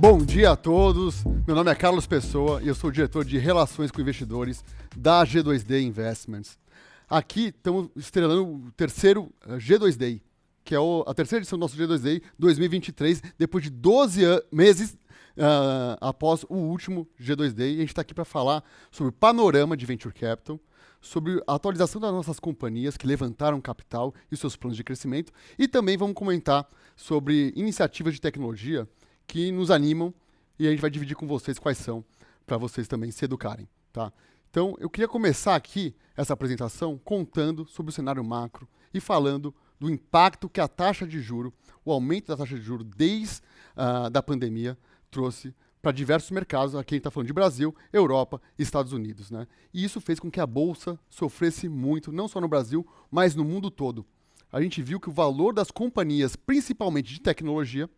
Bom dia a todos, meu nome é Carlos Pessoa e eu sou o diretor de Relações com Investidores da G2D Investments. Aqui estamos estrelando o terceiro G2D, que é a terceira edição do nosso G2D 2023, depois de 12 meses após o último G2D. E a gente está aqui para falar sobre o panorama de Venture Capital, sobre a atualização das nossas companhias que levantaram capital e seus planos de crescimento, e também vamos comentar sobre iniciativas de tecnologia que nos animam e a gente vai dividir com vocês quais são, para vocês também se educarem, tá? Então, eu queria começar aqui essa apresentação contando sobre o cenário macro e falando do impacto que a taxa de juro, o aumento da taxa de juro desde da pandemia, trouxe para diversos mercados. Aqui a gente está falando de Brasil, Europa e Estados Unidos, né? E isso fez com que a Bolsa sofresse muito, não só no Brasil, mas no mundo todo. A gente viu que o valor das companhias, principalmente de tecnologia,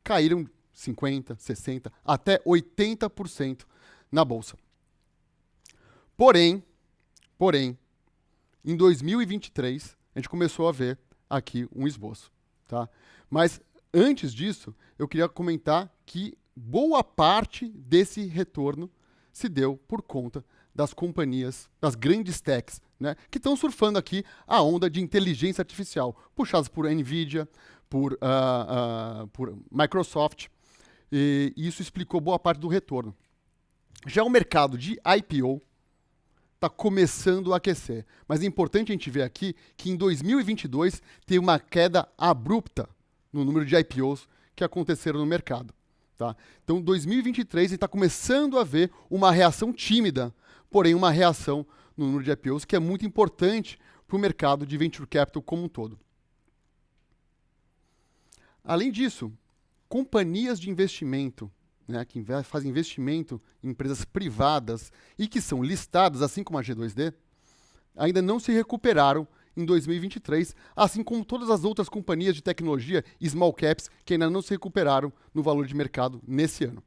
caíram 50%, 60%, até 80% na Bolsa. Porém, em 2023, a gente começou a ver aqui um esboço, tá? Mas antes disso, eu queria comentar que boa parte desse retorno se deu por conta das companhias, das grandes techs, né, que estão surfando aqui a onda de inteligência artificial, puxadas por NVIDIA, por Microsoft, e isso explicou boa parte do retorno. Já o mercado de IPO está começando a aquecer, mas é importante a gente ver aqui que em 2022 teve uma queda abrupta no número de IPOs que aconteceram no mercado. Tá? Então, em 2023, a gente está começando a ver uma reação tímida, porém uma reação no número de IPOs, que é muito importante para o mercado de Venture Capital como um todo. Além disso, companhias de investimento, né, que fazem investimento em empresas privadas e que são listadas, assim como a G2D, ainda não se recuperaram em 2023, assim como todas as outras companhias de tecnologia e small caps que ainda não se recuperaram no valor de mercado nesse ano.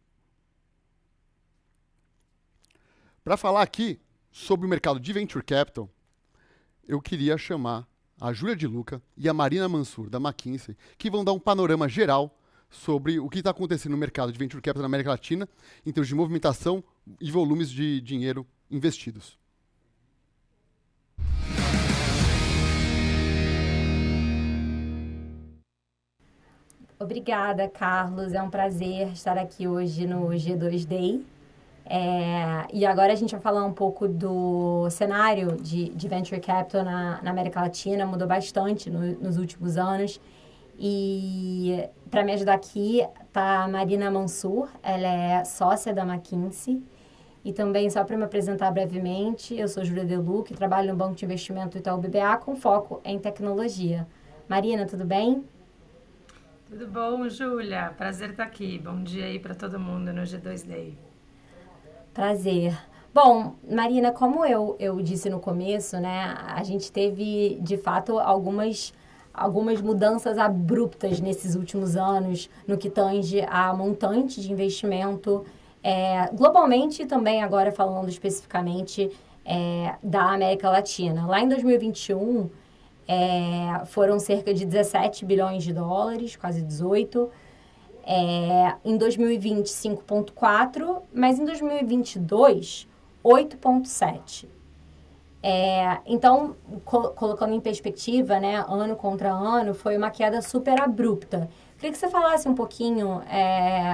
Para falar aqui sobre o mercado de Venture Capital, eu queria chamar a Júlia de Luca e a Marina Mansur, da McKinsey, que vão dar um panorama geral sobre o que está acontecendo no mercado de Venture Capital na América Latina, em termos de movimentação e volumes de dinheiro investidos. Obrigada, Carlos. É um prazer estar aqui hoje no G2D. E agora a gente vai falar um pouco do cenário de Venture Capital na América Latina. Mudou bastante nos últimos anos. E para me ajudar aqui está a Marina Mansur. Ela é sócia da McKinsey. E também, só para me apresentar brevemente, eu sou Júlia de Luca e trabalho no Banco de Investimento Itaú BBA com foco em tecnologia. Marina, tudo bem? Tudo bom, Júlia? Prazer estar aqui. Bom dia aí para todo mundo no G2D. Prazer. Bom, Marina, como eu disse no começo, né, a gente teve, de fato, algumas mudanças abruptas nesses últimos anos no que tange a montante de investimento globalmente e também agora falando especificamente da América Latina. Lá em 2021, foram cerca de 17 bilhões de dólares, quase 18. Em 2020, 5,4, mas em 2022, 8,7. Então, colocando em perspectiva, né, ano contra ano, foi uma queda super abrupta. Queria que você falasse um pouquinho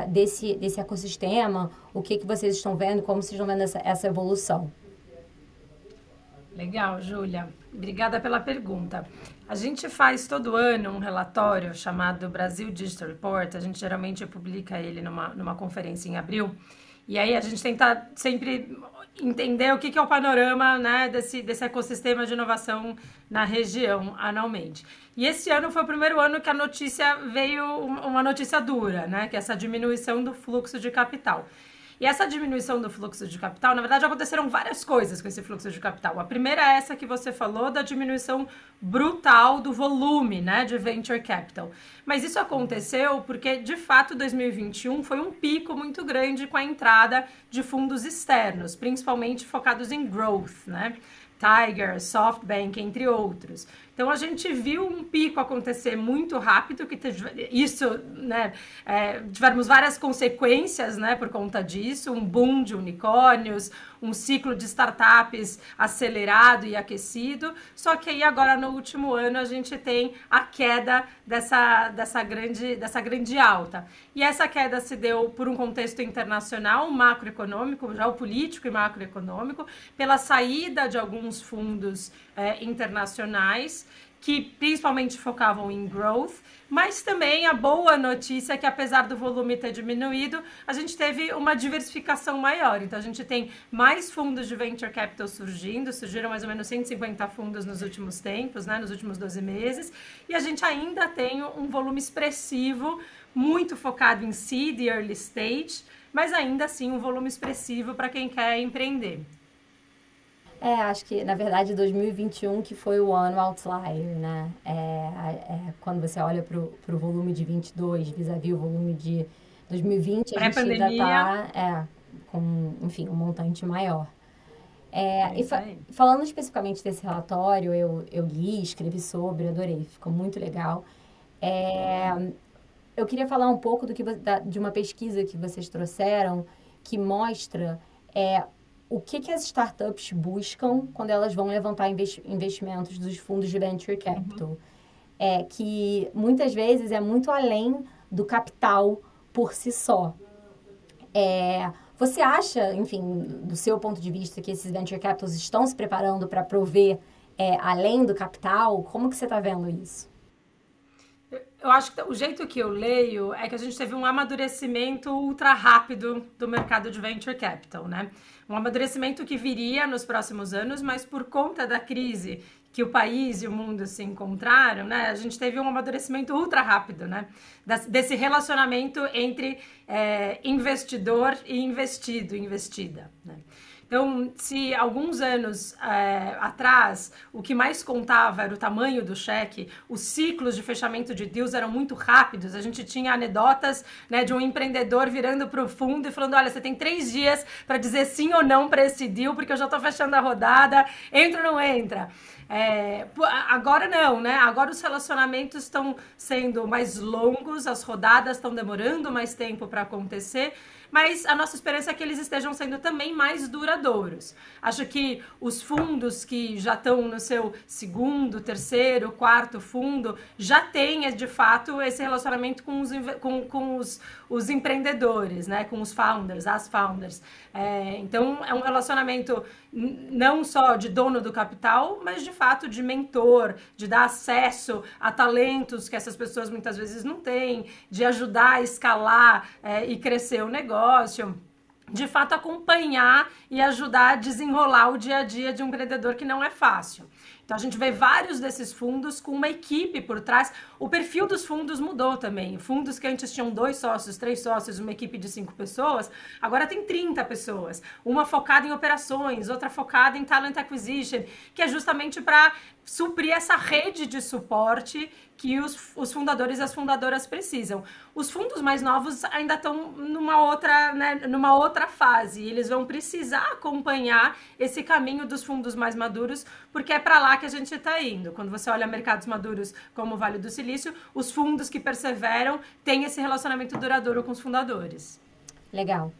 desse ecossistema, o que vocês estão vendo, como vocês estão vendo essa evolução. Legal, Júlia. Obrigada pela pergunta. A gente faz todo ano um relatório chamado Brasil Digital Report. A gente geralmente publica ele numa conferência em abril. E aí a gente tenta sempre entender o que é o panorama, né, desse ecossistema de inovação na região anualmente. E esse ano foi o primeiro ano que a notícia veio uma notícia dura, né, que é essa diminuição do fluxo de capital. E essa diminuição do fluxo de capital, na verdade, aconteceram várias coisas com esse fluxo de capital. A primeira é essa que você falou, da diminuição brutal do volume, né, de venture capital. Mas isso aconteceu porque, de fato, 2021 foi um pico muito grande com a entrada de fundos externos, principalmente focados em growth, né? Tiger, SoftBank, entre outros. Então, a gente viu um pico acontecer muito rápido, que isso, né, tivemos várias consequências, né, por conta disso, um boom de unicórnios, um ciclo de startups acelerado e aquecido, só que aí agora no último ano a gente tem a queda dessa grande alta. E essa queda se deu por um contexto internacional, macroeconômico, geopolítico e macroeconômico, pela saída de alguns fundos internacionais, que principalmente focavam em growth, mas também a boa notícia é que, apesar do volume ter diminuído, a gente teve uma diversificação maior. Então, a gente tem mais fundos de venture capital surgiram mais ou menos 150 fundos nos últimos tempos, né, nos últimos 12 meses, e a gente ainda tem um volume expressivo, muito focado em seed e early stage, mas ainda assim um volume expressivo para quem quer empreender. Acho que, na verdade, 2021 que foi o ano outlier, né? Quando você olha para o volume de 22 vis-à-vis o volume de 2020, a gente ainda está com, enfim, um montante maior. Falando especificamente desse relatório, eu li, escrevi sobre, adorei, ficou muito legal. Eu queria falar um pouco de uma pesquisa que vocês trouxeram que mostra o que as startups buscam quando elas vão levantar investimentos dos fundos de venture capital. Que muitas vezes é muito além do capital por si só. Você acha, enfim, do seu ponto de vista, que esses venture capitals estão se preparando para prover além do capital? Como que você está vendo isso? Eu acho que o jeito que eu leio é que a gente teve um amadurecimento ultra rápido do mercado de venture capital, né? Um amadurecimento que viria nos próximos anos, mas por conta da crise que o país e o mundo se encontraram, né? A gente teve um amadurecimento ultra rápido, né? Desse relacionamento entre investidor e investida, né? Então, se alguns anos atrás o que mais contava era o tamanho do cheque, os ciclos de fechamento de deals eram muito rápidos, a gente tinha anedotas, né, de um empreendedor virando para o fundo e falando, olha, você tem 3 dias para dizer sim ou não para esse deal, porque eu já estou fechando a rodada, entra ou não entra? Agora não, né? Agora os relacionamentos estão sendo mais longos, as rodadas estão demorando mais tempo para acontecer, mas a nossa esperança é que eles estejam sendo também mais duradouros. Acho que os fundos que já estão no seu segundo, terceiro, quarto fundo já têm, de fato, esse relacionamento com os empreendedores, né? Com os founders, as founders. Então, é um relacionamento não só de dono do capital, mas, de fato, de mentor, de dar acesso a talentos que essas pessoas muitas vezes não têm, de ajudar a escalar e crescer o negócio, de fato acompanhar e ajudar a desenrolar o dia a dia de um empreendedor que não é fácil. Então, a gente vê vários desses fundos com uma equipe por trás. O perfil dos fundos mudou também. Fundos que antes tinham 2 sócios, 3 sócios, uma equipe de 5 pessoas, agora tem 30 pessoas. Uma focada em operações, outra focada em talent acquisition, que é justamente para suprir essa rede de suporte que os fundadores e as fundadoras precisam. Os fundos mais novos ainda estão numa outra fase. Eles vão precisar acompanhar esse caminho dos fundos mais maduros, porque é para lá que a gente está indo. Quando você olha mercados maduros como o Vale do Silício, os fundos que perseveram têm esse relacionamento duradouro com os fundadores. Legal.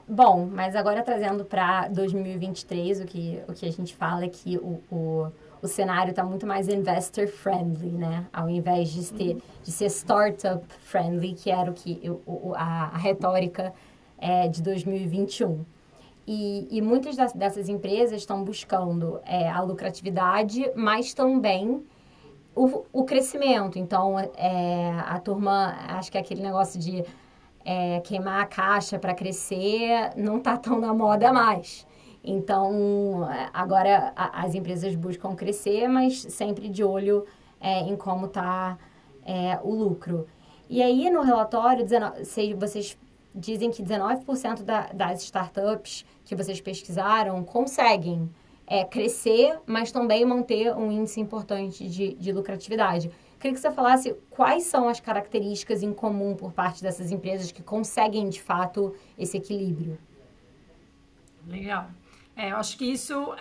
Bom, mas agora trazendo para 2023, o que a gente fala é que o cenário está muito mais investor friendly, né? Ao invés de ser startup friendly, que era a retórica de 2021. E muitas dessas empresas estão buscando a lucratividade, mas também o crescimento. Então, a turma, acho que aquele negócio de queimar a caixa para crescer não está tão na moda mais. Então, agora as empresas buscam crescer, mas sempre de olho em como está o lucro. E aí, no relatório, vocês dizem que 19% das startups que vocês pesquisaram conseguem crescer, mas também manter um índice importante de lucratividade. Queria que você falasse quais são as características em comum por parte dessas empresas que conseguem, de fato, esse equilíbrio. Legal. Eu acho que isso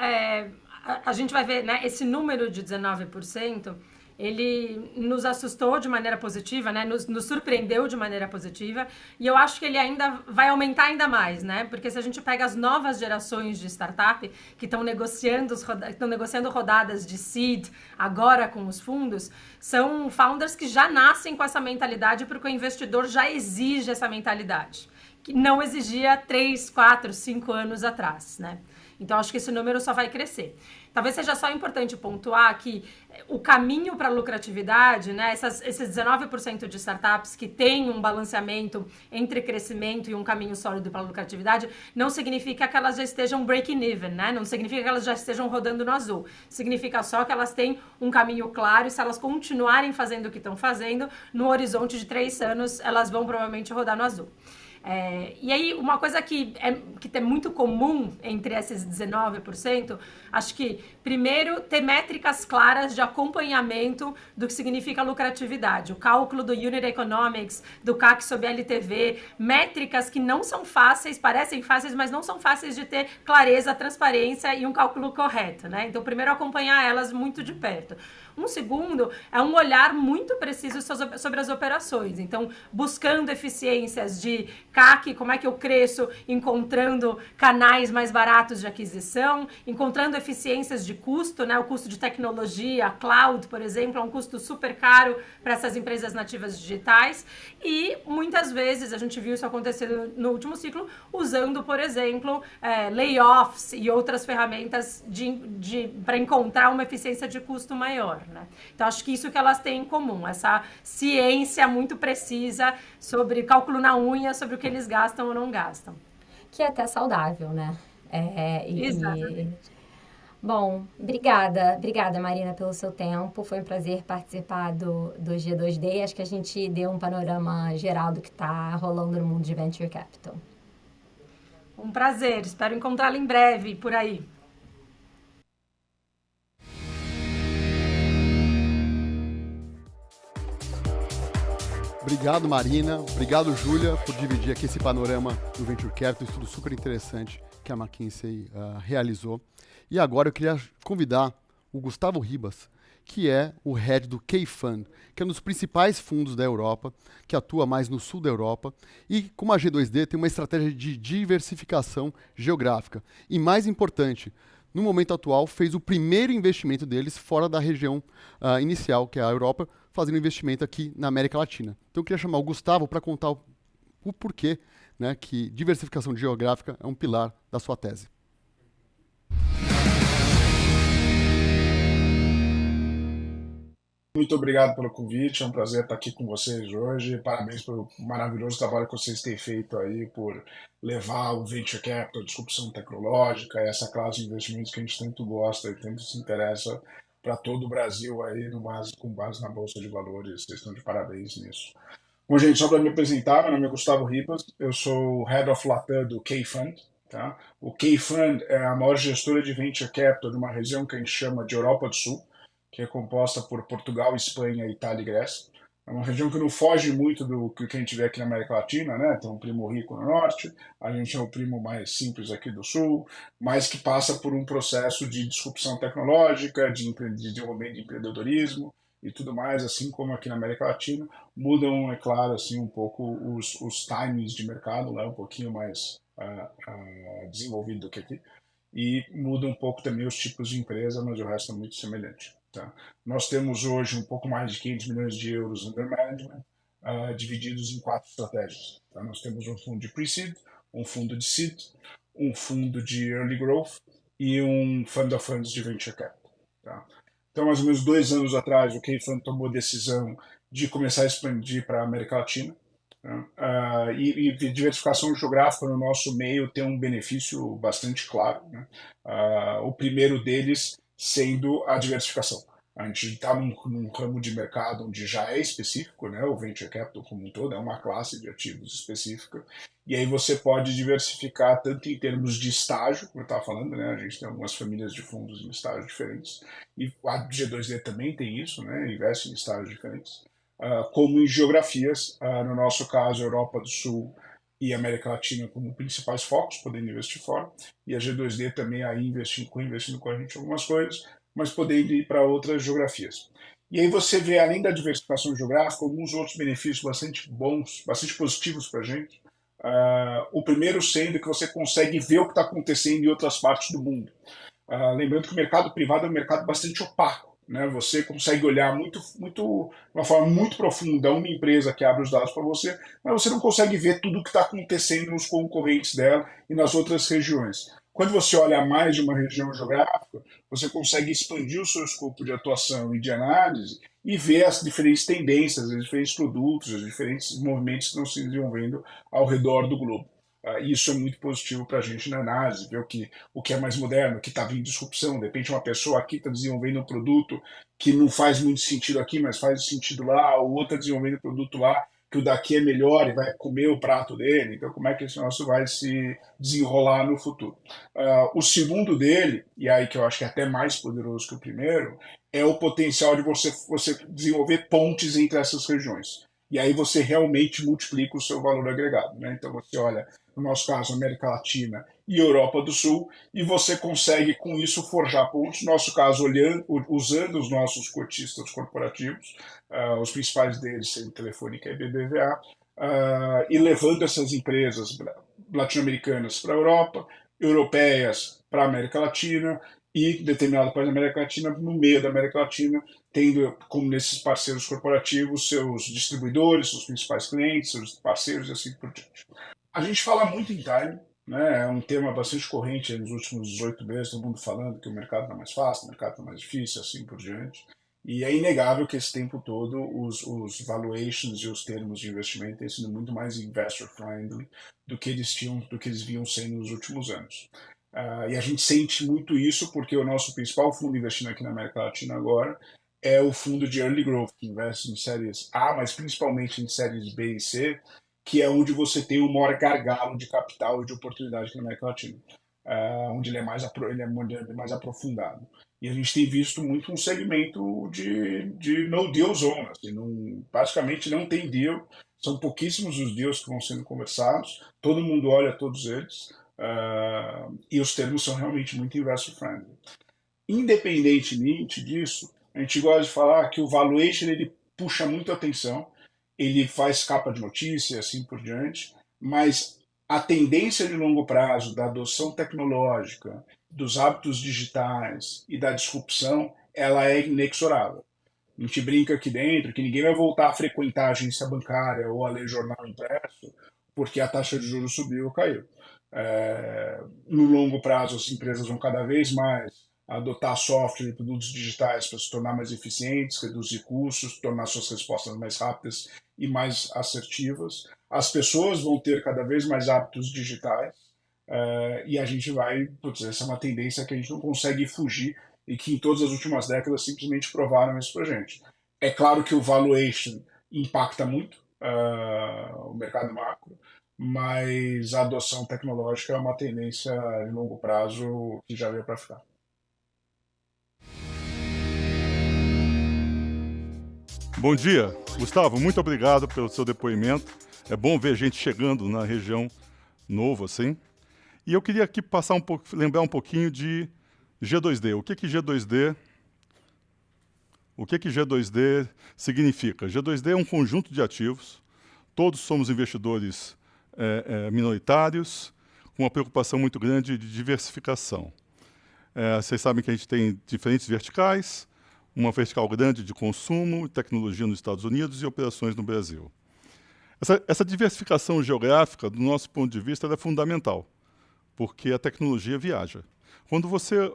a gente vai ver, né, esse número de 19%, ele nos assustou de maneira positiva, né? Nos surpreendeu de maneira positiva, e eu acho que ele ainda vai aumentar ainda mais, né? Porque se a gente pega as novas gerações de startup que estão negociando rodadas de seed agora com os fundos, são founders que já nascem com essa mentalidade porque o investidor já exige essa mentalidade, que não exigia 3, 4, 5 anos atrás, né? Então, acho que esse número só vai crescer. Talvez seja só importante pontuar que o caminho para a lucratividade, né, esses 19% de startups que têm um balanceamento entre crescimento e um caminho sólido para a lucratividade, não significa que elas já estejam breaking even, né? Não significa que elas já estejam rodando no azul. Significa só que elas têm um caminho claro e se elas continuarem fazendo o que estão fazendo, no horizonte de 3 anos, elas vão provavelmente rodar no azul. E aí, uma coisa que é muito comum entre esses 19%, acho que, primeiro, ter métricas claras de acompanhamento do que significa lucratividade. O cálculo do Unit Economics, do CAC sobre LTV, métricas que não são fáceis, parecem fáceis, mas não são fáceis de ter clareza, transparência e um cálculo correto, né? Então, primeiro, acompanhar elas muito de perto. Um segundo é um olhar muito preciso sobre as operações. Então, buscando eficiências de CAC, como é que eu cresço, encontrando canais mais baratos de aquisição, encontrando eficiências de custo, né? O custo de tecnologia, cloud, por exemplo, é um custo super caro para essas empresas nativas digitais. E muitas vezes, a gente viu isso acontecer no último ciclo, usando, por exemplo, layoffs e outras ferramentas para encontrar uma eficiência de custo maior. Né? Então, acho que isso que elas têm em comum, essa ciência muito precisa sobre cálculo na unha, sobre o que eles gastam ou não gastam. Que é até saudável, né? Exatamente. Bom, obrigada, Marina, pelo seu tempo. Foi um prazer participar do G2D. Acho que a gente deu um panorama geral do que está rolando no mundo de Venture Capital. Um prazer, espero encontrá-la em breve por aí. Obrigado, Marina. Obrigado, Júlia, por dividir aqui esse panorama do Venture Capital, estudo super interessante que a McKinsey realizou. E agora eu queria convidar o Gustavo Ribas, que é o head do K-Fund, que é um dos principais fundos da Europa, que atua mais no sul da Europa, e como a G2D tem uma estratégia de diversificação geográfica. E mais importante, no momento atual, fez o primeiro investimento deles fora da região inicial, que é a Europa, fazendo investimento aqui na América Latina. Então eu queria chamar o Gustavo para contar o porquê, né, que diversificação geográfica é um pilar da sua tese. Muito obrigado pelo convite, é um prazer estar aqui com vocês hoje. Parabéns pelo maravilhoso trabalho que vocês têm feito aí por levar o Venture Capital, a disrupção tecnológica, essa classe de investimentos que a gente tanto gosta e tanto se interessa para todo o Brasil aí, com base na Bolsa de Valores. Vocês estão de parabéns nisso. Bom, gente, só para me apresentar, meu nome é Gustavo Ribas, eu sou o Head of Latam do K-Fund. Tá? O K-Fund é a maior gestora de Venture Capital de uma região que a gente chama de Europa do Sul, que é composta por Portugal, Espanha, Itália e Grécia. É uma região que não foge muito do que a gente vê aqui na América Latina, né? Tem um primo rico no norte, a gente é o primo mais simples aqui do sul, mas que passa por um processo de disrupção tecnológica, de desenvolvimento de empreendedorismo e tudo mais, assim como aqui na América Latina. Mudam, é claro, assim, um pouco os timings de mercado, né? Um pouquinho mais desenvolvido do que aqui. E muda um pouco também os tipos de empresa, mas o resto é muito semelhante. Tá? Nós temos hoje um pouco mais de 500 milhões de euros under management, divididos em 4 estratégias. Tá? Nós temos um fundo de pre-seed, um fundo de seed, um fundo de early growth e um fund of funds de venture capital. Tá? Então, mais ou menos 2 anos atrás, o K-Fund tomou a decisão de começar a expandir para a América Latina. Tá? E diversificação geográfica no nosso meio tem um benefício bastante claro. Né? O primeiro deles sendo a diversificação. A gente está num ramo de mercado onde já é específico, né? O Venture Capital como um todo é uma classe de ativos específica, e aí você pode diversificar tanto em termos de estágio, como eu estava falando, né? A gente tem algumas famílias de fundos em estágios diferentes, e a G2D também tem isso, né? Investe em estágios diferentes, como em geografias, no nosso caso, Europa do Sul, e América Latina como principais focos, podendo investir fora, e a G2D também aí investindo com a gente em algumas coisas, mas podendo ir para outras geografias. E aí você vê, além da diversificação geográfica, alguns outros benefícios bastante bons, bastante positivos para a gente. O primeiro sendo que você consegue ver o que está acontecendo em outras partes do mundo. Lembrando que o mercado privado é um mercado bastante opaco, né? Você consegue olhar de uma forma muito profunda uma empresa que abre os dados para você, mas você não consegue ver tudo o que está acontecendo nos concorrentes dela e nas outras regiões. Quando você olha mais de uma região geográfica, você consegue expandir o seu escopo de atuação e de análise e ver as diferentes tendências, os diferentes produtos, os diferentes movimentos que estão se desenvolvendo ao redor do globo. Isso é muito positivo para a gente na análise, ver o que é mais moderno, o que está vindo disrupção. De repente, uma pessoa aqui está desenvolvendo um produto que não faz muito sentido aqui, mas faz sentido lá, ou outra desenvolvendo um produto lá, que o daqui é melhor e vai comer o prato dele. Então, como é que esse negócio vai se desenrolar no futuro? O segundo dele, e aí que eu acho que é até mais poderoso que o primeiro, é o potencial de você desenvolver pontes entre essas regiões. E aí você realmente multiplica o seu valor agregado, né? Então você olha, no nosso caso, América Latina e Europa do Sul, e você consegue com isso forjar pontos, no nosso caso, usando os nossos cotistas corporativos, os principais deles sendo Telefônica e BBVA, e levando essas empresas latino-americanas para a Europa, europeias para a América Latina, e determinado país da América Latina, no meio da América Latina, tendo como nesses parceiros corporativos seus distribuidores, seus principais clientes, seus parceiros e assim por diante. A gente fala muito em time, né? É um tema bastante corrente nos últimos 18 meses, todo mundo falando que o mercado está mais fácil, o mercado está mais difícil, assim por diante. E é inegável que esse tempo todo os valuations e os termos de investimento têm sido muito mais investor-friendly do que eles vinham sendo nos últimos anos. E a gente sente muito isso porque o nosso principal fundo investindo aqui na América Latina agora é o fundo de Early Growth, que investe em séries A, mas principalmente em séries B e C, que é onde você tem o maior gargalo de capital e de oportunidade aqui na América Latina, onde ele é mais aprofundado. E a gente tem visto muito um segmento de no deal zone, assim, praticamente não tem deal, são pouquíssimos os deals que vão sendo conversados, todo mundo olha todos eles, e os termos são realmente muito investor friendly. Independentemente disso, a gente gosta de falar que o valuation ele puxa muito a atenção, ele faz capa de notícia e assim por diante, mas a tendência de longo prazo da adoção tecnológica, dos hábitos digitais e da disrupção, ela é inexorável. A gente brinca aqui dentro que ninguém vai voltar a frequentar a agência bancária ou a ler jornal impresso porque a taxa de juros subiu ou caiu. No longo prazo, as empresas vão cada vez mais adotar software e produtos digitais para se tornar mais eficientes, reduzir custos, tornar suas respostas mais rápidas e mais assertivas. As pessoas vão ter cada vez mais hábitos digitais e a gente essa é uma tendência que a gente não consegue fugir e que em todas as últimas décadas simplesmente provaram isso para a gente. É claro que o valuation impacta muito o mercado macro, mas a adoção tecnológica é uma tendência em longo prazo que já veio para ficar. Bom dia, Gustavo, muito obrigado pelo seu depoimento. É bom ver gente chegando na região novo assim. E eu queria aqui lembrar um pouquinho de G2D. O que G2D significa? G2D é um conjunto de ativos. Todos somos investidores minoritários, com uma preocupação muito grande de diversificação. Vocês sabem que a gente tem diferentes verticais, uma vertical grande de consumo, tecnologia nos Estados Unidos e operações no Brasil. Essa diversificação geográfica, do nosso ponto de vista, ela é fundamental, porque a tecnologia viaja. Quando você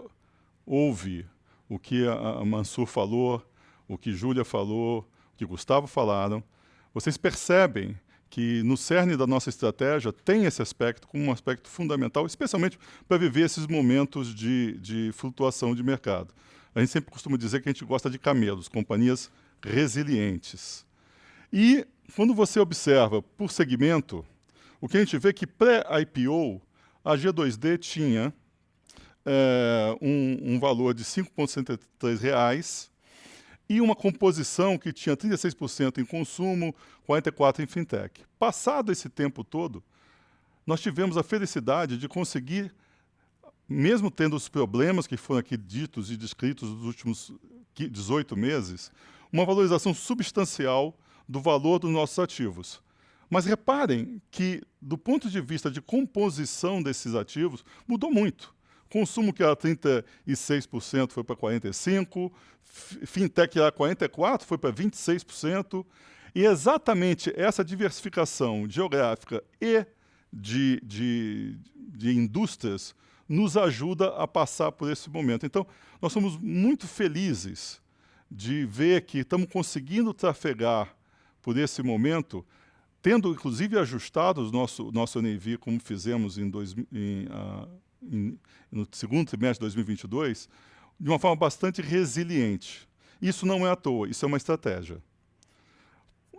ouve o que a Mansur falou, o que Júlia falou, o que Gustavo falaram, vocês percebem que no cerne da nossa estratégia tem esse aspecto como um aspecto fundamental, especialmente para viver esses momentos de flutuação de mercado. A gente sempre costuma dizer que a gente gosta de camelos, companhias resilientes. E quando você observa por segmento, o que a gente vê é que pré-IPO, a G2D tinha um valor de R$ 5,63 e uma composição que tinha 36% em consumo, 44% em fintech. Passado esse tempo todo, nós tivemos a felicidade de conseguir, mesmo tendo os problemas que foram aqui ditos e descritos nos últimos 18 meses, uma valorização substancial do valor dos nossos ativos. Mas reparem que, do ponto de vista de composição desses ativos, mudou muito. Consumo que era 36% foi para 45%, fintech que era 44% foi para 26%, e exatamente essa diversificação geográfica e de indústrias nos ajuda a passar por esse momento. Então, nós somos muito felizes de ver que estamos conseguindo trafegar por esse momento, tendo inclusive ajustado o nosso NAV, como fizemos no segundo trimestre de 2022, de uma forma bastante resiliente. Isso não é à toa, isso é uma estratégia.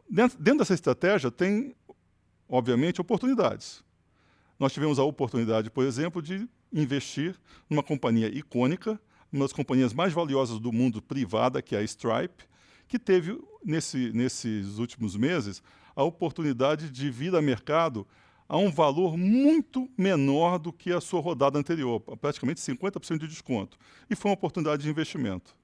Dentro dessa estratégia tem, obviamente, oportunidades. Nós tivemos a oportunidade, por exemplo, de investir numa companhia icônica, uma das companhias mais valiosas do mundo privada, que é a Stripe, que teve, nesses últimos meses, a oportunidade de vir a mercado a um valor muito menor do que a sua rodada anterior, praticamente 50% de desconto. E foi uma oportunidade de investimento.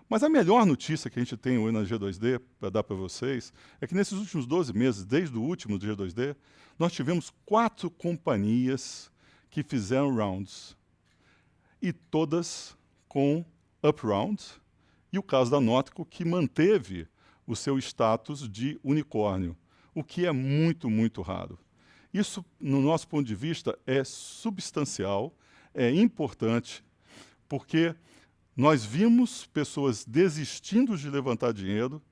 Mas a melhor notícia que a gente tem hoje na G2D, para dar para vocês, é que nesses últimos 12 meses, desde o último G2D, nós tivemos 4 companhias que fizeram rounds. E todas com up rounds. E o caso da Nótico, que manteve o seu status de unicórnio, o que é muito, muito raro. Isso, no nosso ponto de vista, é substancial, é importante, porque nós vimos pessoas desistindo de levantar dinheiro,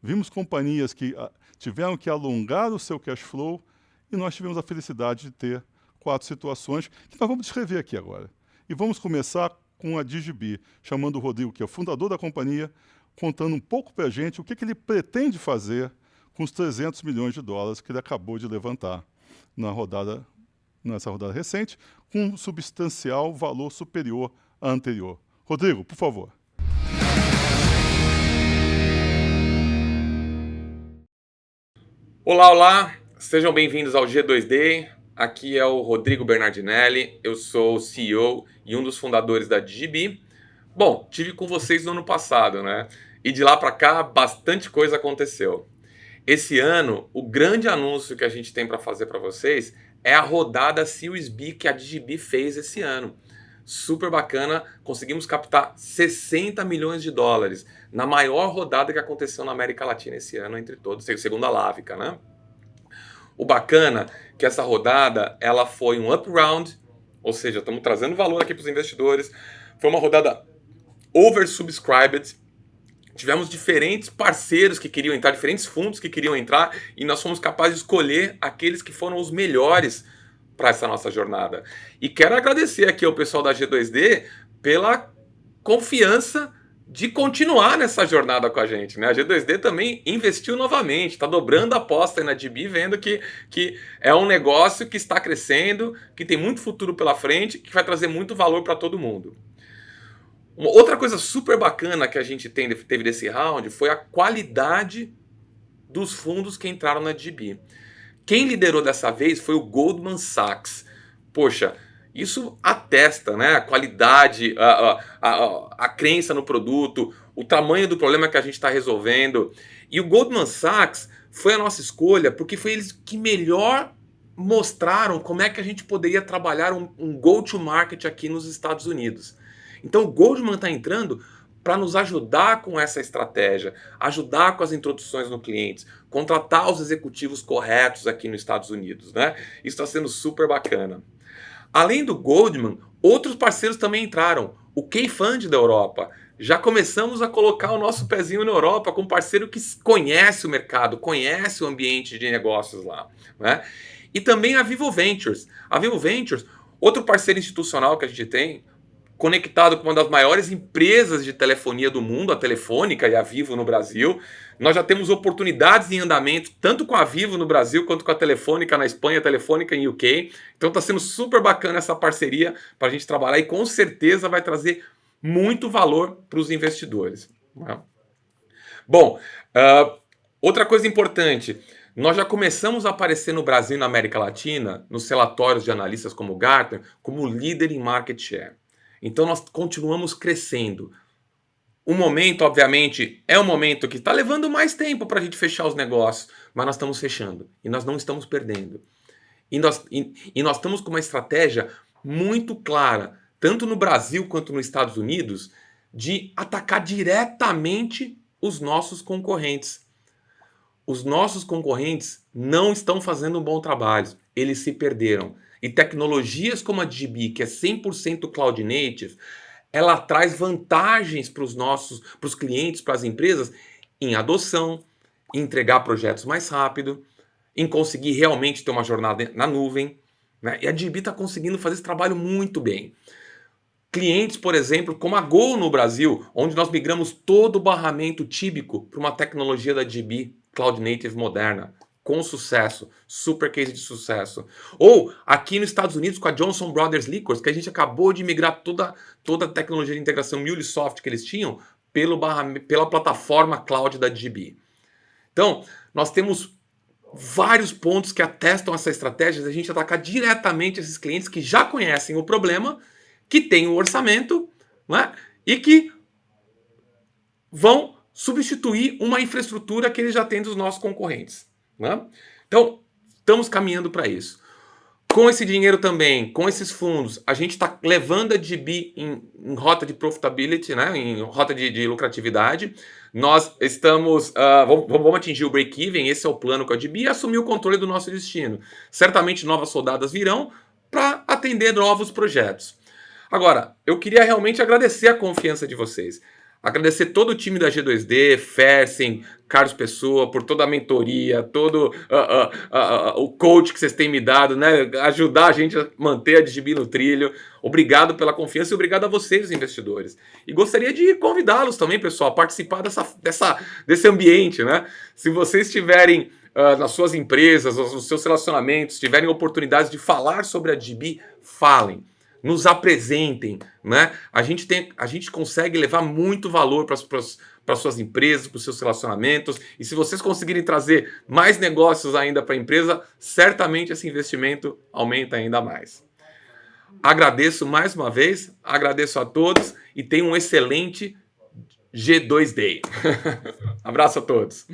vimos companhias que tiveram que alongar o seu cash flow, e nós tivemos a felicidade de ter 4 situações que nós vamos descrever aqui agora. E vamos começar com a DigiBee, chamando o Rodrigo, que é o fundador da companhia, contando um pouco para a gente o que ele pretende fazer com os 300 milhões de dólares que ele acabou de levantar nessa rodada recente, com um substancial valor superior à anterior. Rodrigo, por favor. Olá, olá! Sejam bem-vindos ao G2D. Aqui é o Rodrigo Bernardinelli, eu sou o CEO e um dos fundadores da DigiBee. Bom, tive com vocês no ano passado, né? E de lá para cá, bastante coisa aconteceu. Esse ano, o grande anúncio que a gente tem para fazer para vocês é a rodada Series B que a DigiBee fez esse ano. Super bacana, conseguimos captar 60 milhões de dólares na maior rodada que aconteceu na América Latina esse ano, entre todos, segundo a Lávica, né? O bacana é que essa rodada ela foi um up round, ou seja, estamos trazendo valor aqui para os investidores. Foi uma rodada oversubscribed. Tivemos diferentes parceiros que queriam entrar, diferentes fundos que queriam entrar, e nós fomos capazes de escolher aqueles que foram os melhores para essa nossa jornada. E quero agradecer aqui ao pessoal da G2D pela confiança de continuar nessa jornada com a gente, né? A G2D também investiu novamente, está dobrando a aposta aí na DigiBee, vendo que é um negócio que está crescendo, que tem muito futuro pela frente, que vai trazer muito valor para todo mundo. Uma outra coisa super bacana que a gente teve desse round foi a qualidade dos fundos que entraram na DigiBee. Quem liderou dessa vez foi o Goldman Sachs. Poxa, isso atesta, né, a qualidade, a crença no produto, o tamanho do problema que a gente está resolvendo. E o Goldman Sachs foi a nossa escolha porque foi eles que melhor mostraram como é que a gente poderia trabalhar um go-to-market aqui nos Estados Unidos. Então o Goldman está entrando para nos ajudar com essa estratégia, ajudar com as introduções no cliente, contratar os executivos corretos aqui nos Estados Unidos, né? Isso está sendo super bacana. Além do Goldman, outros parceiros também entraram. O K-Fund da Europa. Já começamos a colocar o nosso pezinho na Europa com um parceiro que conhece o mercado, conhece o ambiente de negócios lá, né? E também a Vivo Ventures. A Vivo Ventures, outro parceiro institucional que a gente tem, conectado com uma das maiores empresas de telefonia do mundo, a Telefônica e a Vivo no Brasil. Nós já temos oportunidades em andamento, tanto com a Vivo no Brasil, quanto com a Telefônica na Espanha, a Telefônica em UK. Então está sendo super bacana essa parceria para a gente trabalhar e com certeza vai trazer muito valor para os investidores. Bom, outra coisa importante, Nós já começamos a aparecer no Brasil e na América Latina, nos relatórios de analistas como o Gartner, como líder em market share. Então nós continuamos crescendo. O momento, obviamente, é um momento que está levando mais tempo para a gente fechar os negócios, mas nós estamos fechando e nós não estamos perdendo. E nós estamos com uma estratégia muito clara, tanto no Brasil quanto nos Estados Unidos, de atacar diretamente os nossos concorrentes. Os nossos concorrentes não estão fazendo um bom trabalho, eles se perderam. E tecnologias como a DGB, que é 100% cloud native, ela traz vantagens para os clientes, para as empresas, em adoção, em entregar projetos mais rápido, em conseguir realmente ter uma jornada na nuvem, né? E a DGB está conseguindo fazer esse trabalho muito bem. Clientes, por exemplo, como a Gol no Brasil, onde nós migramos todo o barramento típico para uma tecnologia da DGB Cloud Native moderna, com sucesso, super case de sucesso. Ou aqui nos Estados Unidos com a Johnson Brothers Liquors, que a gente acabou de migrar toda a tecnologia de integração MuleSoft que eles tinham pela plataforma cloud da DGB. Então, nós temos vários pontos que atestam essa estratégia de a gente atacar diretamente esses clientes que já conhecem o problema, que têm o orçamento, né, e que vão substituir uma infraestrutura que eles já têm dos nossos concorrentes. Né? Então, estamos caminhando para isso. Com esse dinheiro também, com esses fundos, a gente está levando a DGB em rota de profitability, né, em rota de lucratividade. Nós estamos, vamos atingir o break-even, esse é o plano com a DGB, e assumir o controle do nosso destino. Certamente novas rodadas virão para atender novos projetos. Agora, eu queria realmente agradecer a confiança de vocês. Agradecer todo o time da G2D, Fersen, Carlos Pessoa, por toda a mentoria, todo o coach que vocês têm me dado, né? Ajudar a gente a manter a DGB no trilho. Obrigado pela confiança e obrigado a vocês, investidores. E gostaria de convidá-los também, pessoal, a participar desse ambiente, né? Se vocês tiverem nas suas empresas, nos seus relacionamentos, tiverem oportunidades de falar sobre a DGB, falem. Nos apresentem, né? A gente consegue levar muito valor para as suas empresas, para os seus relacionamentos. E se vocês conseguirem trazer mais negócios ainda para a empresa, certamente esse investimento aumenta ainda mais. Agradeço mais uma vez, agradeço a todos e tenham um excelente G2D. Abraço a todos.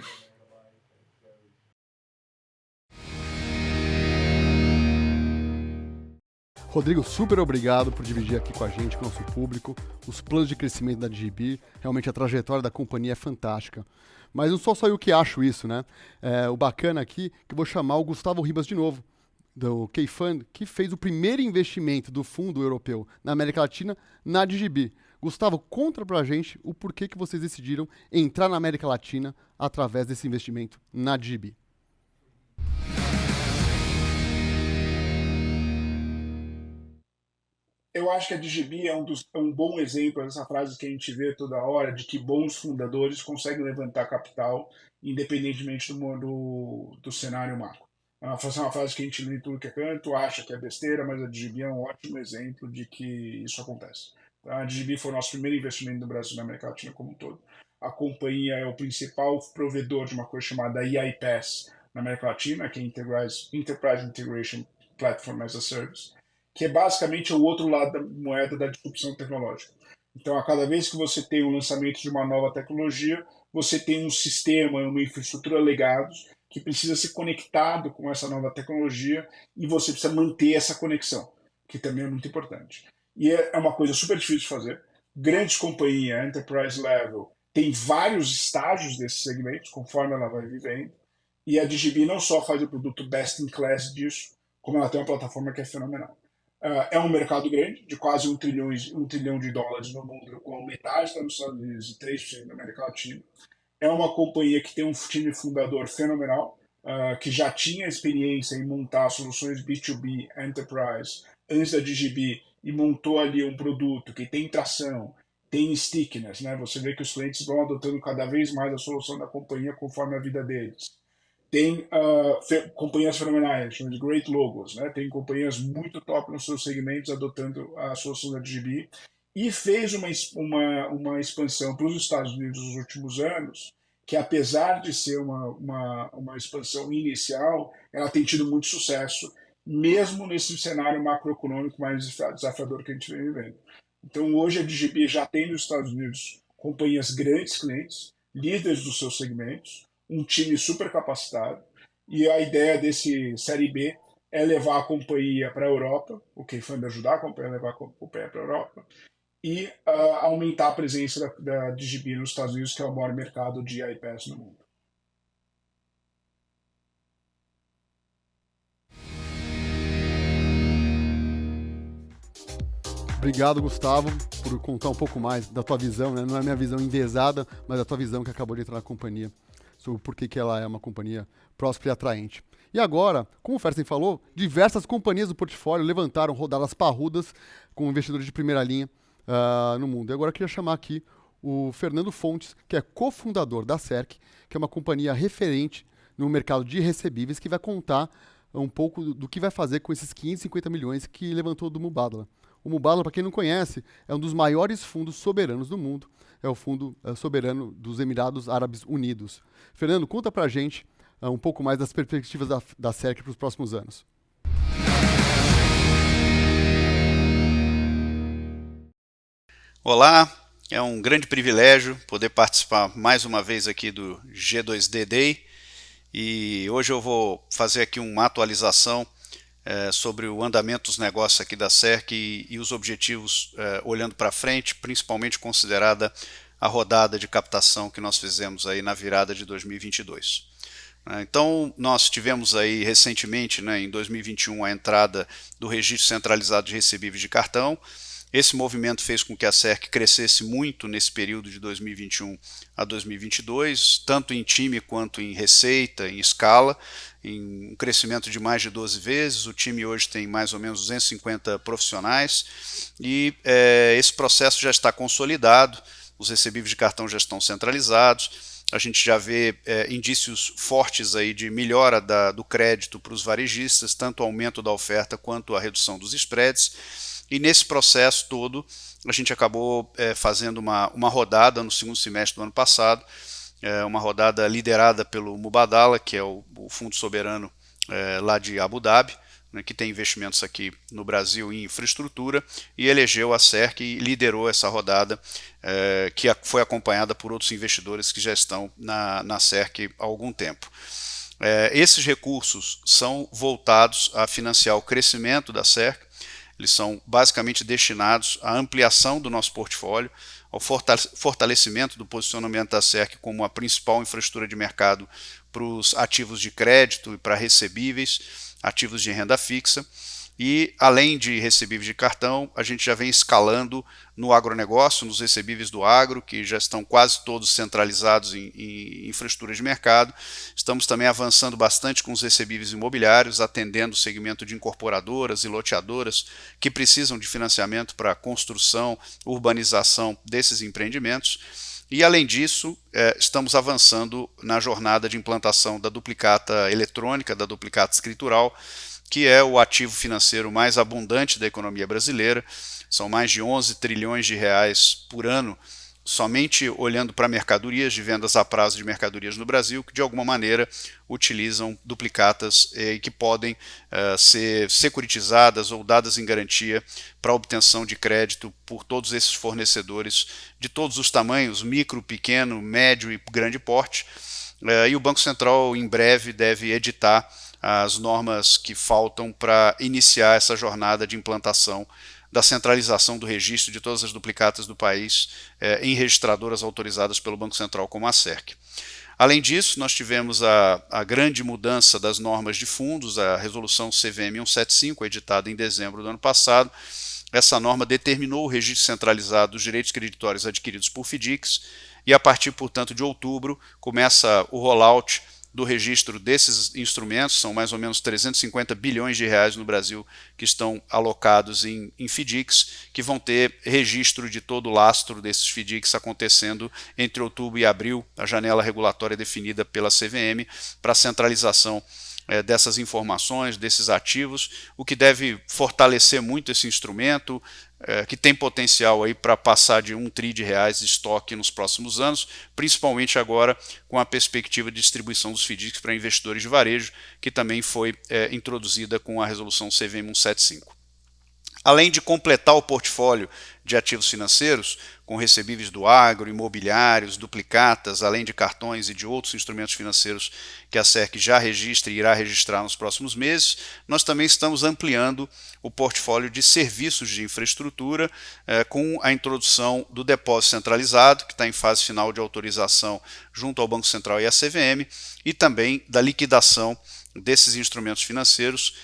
Rodrigo, super obrigado por dividir aqui com a gente, com o nosso público, os planos de crescimento da DGB. Realmente a trajetória da companhia é fantástica. Mas não sou só eu que acho isso, né? O bacana aqui é que eu vou chamar o Gustavo Ribas de novo, do K-Fund, que fez o primeiro investimento do fundo europeu na América Latina na DGB. Gustavo, conta pra gente o porquê que vocês decidiram entrar na América Latina através desse investimento na DGB. Eu acho que a DGB é um bom exemplo dessa frase que a gente vê toda hora, de que bons fundadores conseguem levantar capital independentemente do cenário macro. É uma frase que a gente lê em tudo que é canto, acha que é besteira, mas a DGB é um ótimo exemplo de que isso acontece. A DGB foi o nosso primeiro investimento no Brasil e na América Latina como um todo. A companhia é o principal provedor de uma coisa chamada EIPaaS na América Latina, que é Enterprise Integration Platform as a Service, que é basicamente o outro lado da moeda da disrupção tecnológica. Então, a cada vez que você tem o lançamento de uma nova tecnologia, você tem um sistema, uma infraestrutura legados que precisa ser conectado com essa nova tecnologia e você precisa manter essa conexão, que também é muito importante. E é uma coisa super difícil de fazer. Grandes companhias, enterprise level, tem vários estágios desses segmentos, conforme ela vai vivendo. E a DGB não só faz o produto best in class disso, como ela tem uma plataforma que é fenomenal. É um mercado grande, de quase $1 trilhão de dólares no mundo, com metade está nos Estados Unidos e 3% na América Latina. É uma companhia que tem um time fundador fenomenal, que já tinha experiência em montar soluções B2B Enterprise antes da DGB e montou ali um produto que tem tração, tem stickiness, né? Você vê que os clientes vão adotando cada vez mais a solução da companhia conforme a vida deles. Tem companhias fenomenais, chamam de great logos, né? Tem companhias muito top nos seus segmentos adotando a solução da DGB e fez uma expansão para os Estados Unidos nos últimos anos que apesar de ser uma expansão inicial, ela tem tido muito sucesso, mesmo nesse cenário macroeconômico mais desafiador que a gente vem vivendo. Então, hoje a DGB já tem nos Estados Unidos companhias grandes clientes, líderes dos seus segmentos, um time super capacitado, e a ideia desse Série B é levar a companhia para a Europa, o Keyfund ajudar a companhia a levar a companhia para a Europa, e aumentar a presença da DGB nos Estados Unidos, que é o maior mercado de iPaaS no mundo. Obrigado, Gustavo, por contar um pouco mais da tua visão, né? Não é a minha visão enviesada, mas a tua visão que acabou de entrar na companhia, sobre por que ela é uma companhia próspera e atraente. E agora, como o Fersen falou, diversas companhias do portfólio levantaram rodadas parrudas com investidores de primeira linha no mundo. E agora eu queria chamar aqui o Fernando Fontes, que é cofundador da Cerc, que é uma companhia referente no mercado de recebíveis, que vai contar um pouco do que vai fazer com esses 550 milhões que levantou do Mubadala. O Mubadala, para quem não conhece, é um dos maiores fundos soberanos do mundo. É o fundo soberano dos Emirados Árabes Unidos. Fernando, conta pra gente um pouco mais das perspectivas da Cerc para os próximos anos. Olá, é um grande privilégio poder participar mais uma vez aqui do G2D Day. E hoje eu vou fazer aqui uma atualização sobre o andamento dos negócios aqui da Cerc e os objetivos olhando para frente, principalmente considerada a rodada de captação que nós fizemos aí na virada de 2022. Então, nós tivemos aí recentemente, em 2021, a entrada do registro centralizado de recebíveis de cartão. Esse movimento fez com que a Cerc crescesse muito nesse período de 2021 a 2022, tanto em time quanto em receita, em escala, em um crescimento de mais de 12 vezes. O time hoje tem mais ou menos 250 profissionais e esse processo já está consolidado, os recebíveis de cartão já estão centralizados, a gente já vê indícios fortes aí de melhora do crédito para os varejistas, tanto o aumento da oferta quanto a redução dos spreads. E nesse processo todo, a gente acabou fazendo uma rodada no segundo semestre do ano passado, uma rodada liderada pelo Mubadala, que é o fundo soberano lá de Abu Dhabi, que tem investimentos aqui no Brasil em infraestrutura, e elegeu a Cerc e liderou essa rodada, que foi acompanhada por outros investidores que já estão na Cerc há algum tempo. Esses recursos são voltados a financiar o crescimento da Cerc. Eles são basicamente destinados à ampliação do nosso portfólio, ao fortalecimento do posicionamento da Cerc como a principal infraestrutura de mercado para os ativos de crédito e para recebíveis, ativos de renda fixa. E, além de recebíveis de cartão, a gente já vem escalando no agronegócio, nos recebíveis do agro, que já estão quase todos centralizados em infraestrutura de mercado. Estamos também avançando bastante com os recebíveis imobiliários, atendendo o segmento de incorporadoras e loteadoras que precisam de financiamento para a construção, urbanização desses empreendimentos. E, além disso, estamos avançando na jornada de implantação da duplicata eletrônica, da duplicata escritural, que é o ativo financeiro mais abundante da economia brasileira. São mais de 11 trilhões de reais por ano, somente olhando para mercadorias, de vendas a prazo de mercadorias no Brasil, que de alguma maneira utilizam duplicatas que podem ser securitizadas ou dadas em garantia para obtenção de crédito por todos esses fornecedores de todos os tamanhos, micro, pequeno, médio e grande porte. E o Banco Central em breve deve editar as normas que faltam para iniciar essa jornada de implantação da centralização do registro de todas as duplicatas do país em registradoras autorizadas pelo Banco Central, como a Cerc. Além disso, nós tivemos a grande mudança das normas de fundos, a resolução CVM 175, editada em dezembro do ano passado. Essa norma determinou o registro centralizado dos direitos creditórios adquiridos por FDICs e, a partir, portanto, de outubro, começa o rollout do registro desses instrumentos. São mais ou menos 350 bilhões de reais no Brasil que estão alocados em FDICs, que vão ter registro de todo o lastro desses FDICs acontecendo entre outubro e abril, a janela regulatória definida pela CVM para a centralização dessas informações, desses ativos, o que deve fortalecer muito esse instrumento, que tem potencial aí para passar de R$1 tri de estoque nos próximos anos, principalmente agora com a perspectiva de distribuição dos FDICs para investidores de varejo, que também foi introduzida com a resolução CVM 175. Além de completar o portfólio de ativos financeiros, com recebíveis do agro, imobiliários, duplicatas, além de cartões e de outros instrumentos financeiros que a SERC já registra e irá registrar nos próximos meses, nós também estamos ampliando o portfólio de serviços de infraestrutura com a introdução do depósito centralizado, que está em fase final de autorização junto ao Banco Central e à CVM, e também da liquidação desses instrumentos financeiros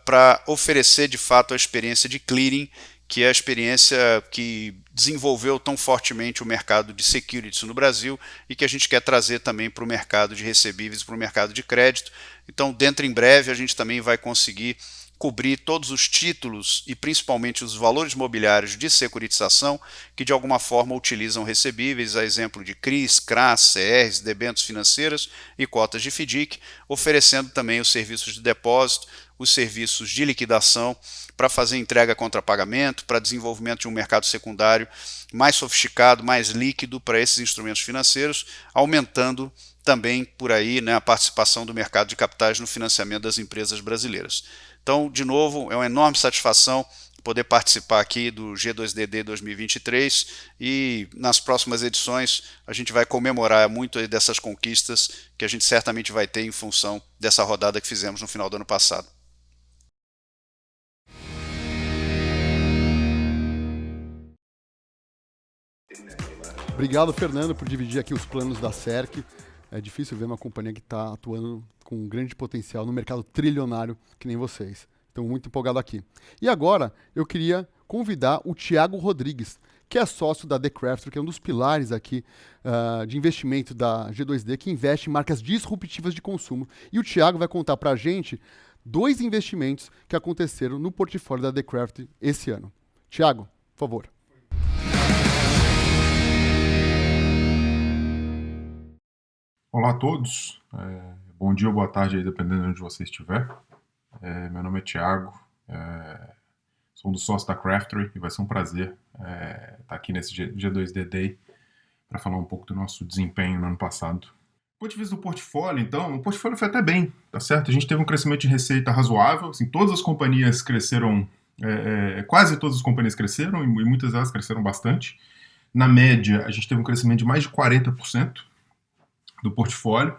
para oferecer de fato a experiência de clearing, que é a experiência que desenvolveu tão fortemente o mercado de securities no Brasil e que a gente quer trazer também para o mercado de recebíveis, para o mercado de crédito. Então, dentro em breve, a gente também vai conseguir cobrir todos os títulos e principalmente os valores mobiliários de securitização que de alguma forma utilizam recebíveis, a exemplo de CRIs, CRAs, CRs, debêntures financeiras e cotas de FDIC, oferecendo também os serviços de depósito, os serviços de liquidação para fazer entrega contra pagamento, para desenvolvimento de um mercado secundário mais sofisticado, mais líquido para esses instrumentos financeiros, aumentando também por aí, né, a participação do mercado de capitais no financiamento das empresas brasileiras. Então, de novo, é uma enorme satisfação poder participar aqui do G2DD 2023 e nas próximas edições a gente vai comemorar muito dessas conquistas que a gente certamente vai ter em função dessa rodada que fizemos no final do ano passado. Obrigado, Fernando, por dividir aqui os planos da SERC. É difícil ver uma companhia que está atuando com um grande potencial no mercado trilionário que nem vocês. Estou muito empolgado aqui. E agora eu queria convidar o Thiago Rodrigues, que é sócio da The Crafter, que é um dos pilares aqui de investimento da G2D, que investe em marcas disruptivas de consumo. E o Thiago vai contar para a gente 2 investimentos que aconteceram no portfólio da The Crafter esse ano. Thiago, por favor. Olá a todos, bom dia ou boa tarde, aí, dependendo de onde você estiver. Meu nome é Thiago, sou um dos sócios da Craftery e vai ser um prazer estar aqui nesse G2D Day para falar um pouco do nosso desempenho no ano passado. Do ponto de vista do portfólio, então, o portfólio foi até bem, tá certo? A gente teve um crescimento de receita razoável, assim, todas as companhias cresceram, quase todas as companhias cresceram e muitas delas cresceram bastante. Na média, a gente teve um crescimento de mais de 40%. Do portfólio.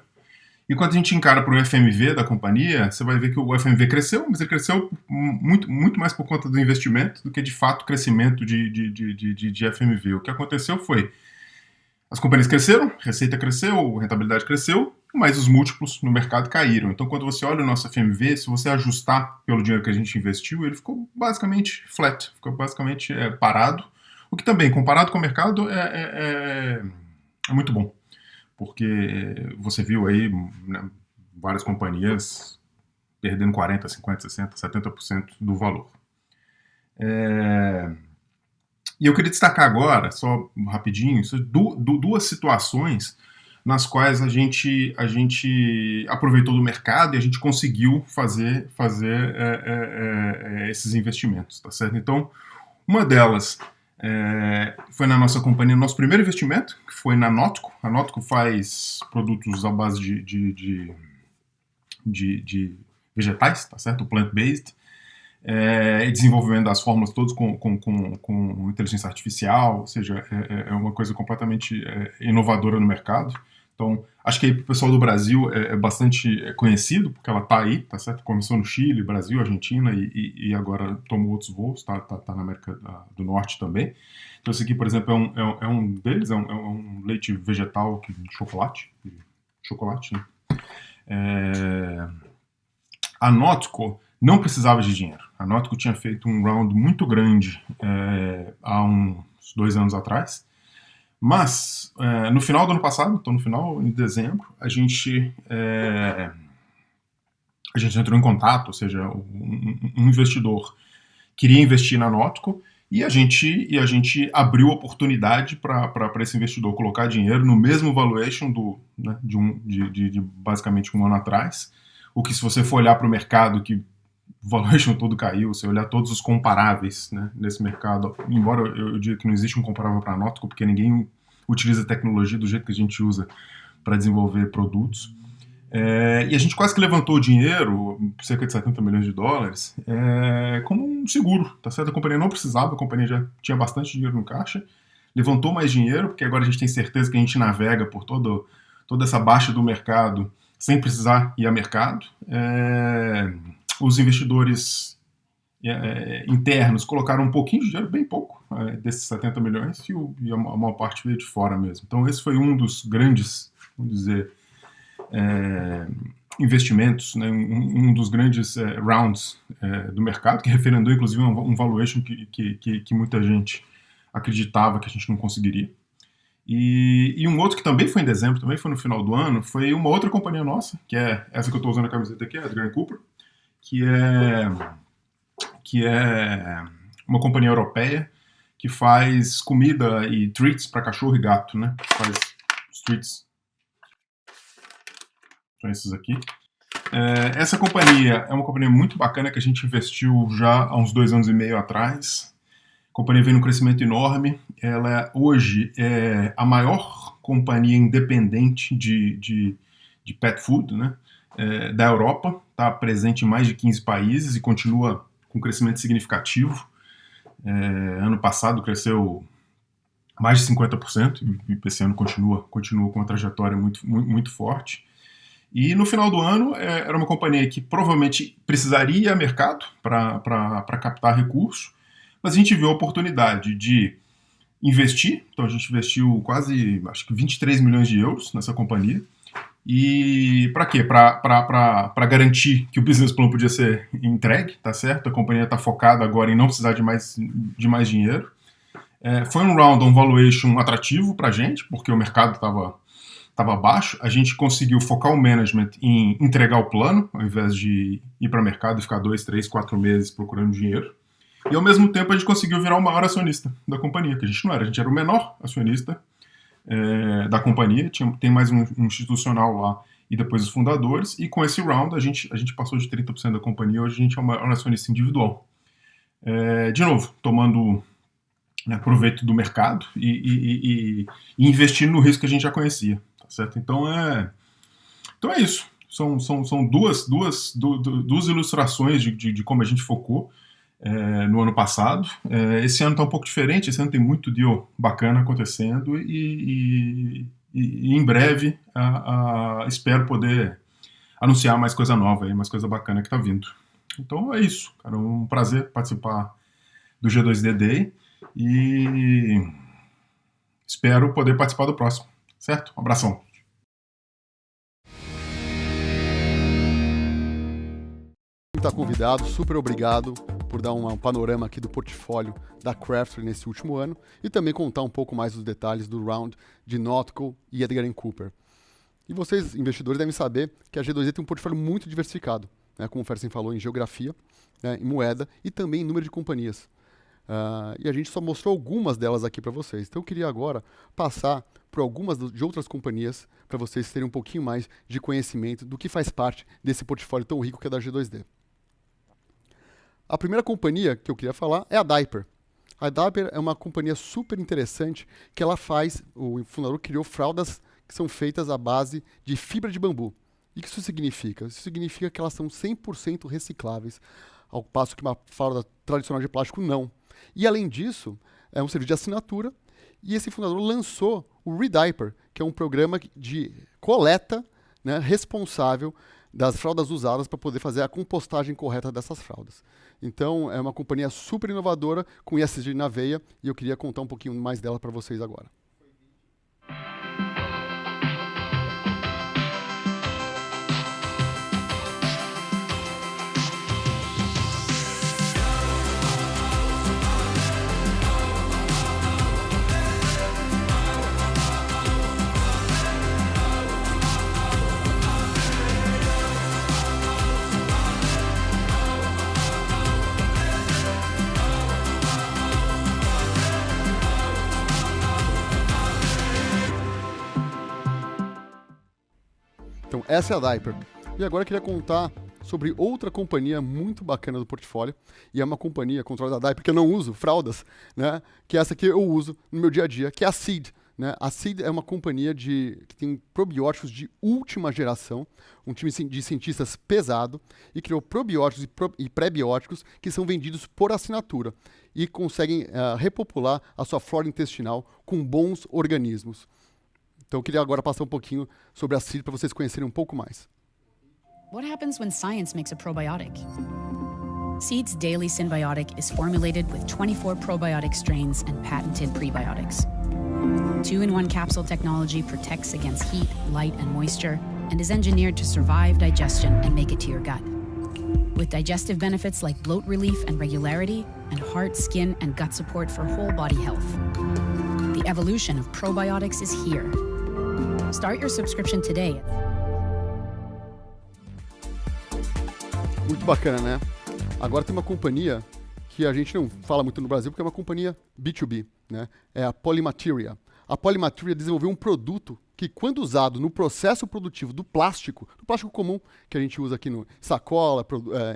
E quando a gente encara para o FMV da companhia, você vai ver que o FMV cresceu, mas ele cresceu muito mais por conta do investimento do que de fato crescimento de FMV. O que aconteceu foi, as companhias cresceram, receita cresceu, rentabilidade cresceu, mas os múltiplos no mercado caíram. Então quando você olha o nosso FMV, se você ajustar pelo dinheiro que a gente investiu, ele ficou basicamente flat, ficou basicamente parado, o que também, comparado com o mercado, é muito bom. Porque você viu aí, né, várias companhias perdendo 40%, 50%, 60%, 70% do valor. E eu queria destacar agora, só rapidinho, duas situações nas quais a gente aproveitou do mercado e a gente conseguiu fazer esses investimentos, tá certo? Então, uma delas foi na nossa companhia, nosso primeiro investimento, que foi na Notco. A Notco faz produtos à base de vegetais, tá certo? Plant-based. Desenvolvimento das fórmulas todas com inteligência artificial, ou seja, é uma coisa completamente inovadora no mercado. Então, acho que aí pro pessoal do Brasil é bastante conhecido, porque ela tá aí, tá certo? Começou no Chile, Brasil, Argentina e agora tomou outros voos, tá na América do Norte também. Então esse aqui, por exemplo, é um deles, é um leite vegetal de chocolate, né? A Notco não precisava de dinheiro. A Notco tinha feito um round muito grande há uns 2 anos atrás. Mas, no final do ano passado, então no final, em dezembro, a gente entrou em contato, ou seja, um investidor queria investir na Notco e a gente abriu oportunidade para esse investidor colocar dinheiro no mesmo valuation de basicamente um ano atrás, o que se você for olhar para o mercado, que o valuation todo caiu, se olhar todos os comparáveis, né, nesse mercado, embora eu diga que não existe um comparável para a Notco, porque ninguém utiliza tecnologia do jeito que a gente usa para desenvolver produtos. E a gente quase que levantou o dinheiro, cerca de 70 milhões de dólares, como um seguro, tá certo? A companhia não precisava, a companhia já tinha bastante dinheiro no caixa, levantou mais dinheiro, porque agora a gente tem certeza que a gente navega por toda essa baixa do mercado sem precisar ir a mercado. Os investidores internos colocaram um pouquinho de dinheiro, bem pouco, desses 70 milhões, e a maior parte veio de fora mesmo. Então esse foi um dos grandes, vamos dizer, investimentos, né, um dos grandes rounds do mercado, que referendou inclusive um valuation que muita gente acreditava que a gente não conseguiria. E um outro que também foi em dezembro, também foi no final do ano, foi uma outra companhia nossa, que é essa que eu estou usando a camiseta aqui, a Edgar & Cooper, que é uma companhia europeia que faz comida e treats para cachorro e gato, né? Faz os treats. São esses aqui. Essa companhia é uma companhia muito bacana que a gente investiu já há uns 2 anos e meio atrás. A companhia vem num crescimento enorme. Ela hoje é a maior companhia independente de pet food, né, da Europa. Está presente em mais de 15 países e continua com crescimento significativo. Ano passado cresceu mais de 50% e esse ano continua com uma trajetória muito forte. E no final do ano era uma companhia que provavelmente precisaria ir a mercado para captar recurso, mas a gente viu a oportunidade de investir. Então a gente investiu quase, acho que 23 milhões de euros nessa companhia. E para quê? Para garantir que o business plan podia ser entregue, tá certo? A companhia está focada agora em não precisar de mais dinheiro. Foi um round, um valuation atrativo para a gente, porque o mercado estava baixo. A gente conseguiu focar o management em entregar o plano, ao invés de ir para o mercado e ficar 2, 3, 4 meses procurando dinheiro. E ao mesmo tempo a gente conseguiu virar o maior acionista da companhia, que a gente não era. A gente era o menor acionista da companhia, tem mais um institucional lá e depois os fundadores, e com esse round a gente passou de 30% da companhia, hoje a gente é o maior acionista individual. De novo, tomando proveito do mercado e investindo no risco que a gente já conhecia, tá certo? Então é isso. São duas ilustrações de como a gente focou no ano passado. Esse ano está um pouco diferente, esse ano tem muito deal bacana acontecendo e em breve espero poder anunciar mais coisa nova, mais coisa bacana que está vindo. Então é isso, cara, um prazer participar do G2D Day e espero poder participar do próximo, certo? Um abração. Está convidado, super obrigado por dar um panorama aqui do portfólio da Craftree nesse último ano e também contar um pouco mais dos detalhes do round de Notco e Edgar & Cooper. E vocês, investidores, devem saber que a G2D tem um portfólio muito diversificado, né, como o Fersen falou, em geografia, né, em moeda e também em número de companhias. E a gente só mostrou algumas delas aqui para vocês. Então eu queria agora passar por algumas de outras companhias para vocês terem um pouquinho mais de conhecimento do que faz parte desse portfólio tão rico que é da G2D. A primeira companhia que eu queria falar é a Diaper. A Diaper é uma companhia super interessante que ela o fundador criou fraldas que são feitas à base de fibra de bambu. E o que isso significa? Isso significa que elas são 100% recicláveis, ao passo que uma fralda tradicional de plástico não. E além disso, é um serviço de assinatura e esse fundador lançou o ReDiaper, que é um programa de coleta, né, responsável das fraldas usadas para poder fazer a compostagem correta dessas fraldas. Então, é uma companhia super inovadora, com ESG na veia, e eu queria contar um pouquinho mais dela para vocês agora. Então, essa é a Diaper. E agora eu queria contar sobre outra companhia muito bacana do portfólio, e é uma companhia controlada da DAI, porque eu não uso fraldas, né? Que é essa que eu uso no meu dia a dia, que é a Seed. Né? A Seed é uma companhia que tem probióticos de última geração, um time de cientistas pesado, e criou probióticos e pré-bióticos que são vendidos por assinatura e conseguem repopular a sua flora intestinal com bons organismos. Então eu queria agora passar um pouquinho sobre a Seed para vocês conhecerem um pouco mais. What happens when science makes a probiotic? Seed's Daily Synbiotic is formulated with 24 probiotic strains and patented prebiotics. 2-in-1 capsule technology protects against heat, light, and moisture, and is engineered to survive digestion and make it to your gut. With digestive benefits like bloat relief and regularity, and heart, skin, and gut support for whole body health. The evolution of probiotics is here. Start your subscription today. Muito bacana, né? Agora tem uma companhia que a gente não fala muito no Brasil, porque é uma companhia B2B, né? É a Polymateria. A Polymateria desenvolveu um produto que, quando usado no processo produtivo do plástico comum que a gente usa aqui no sacola,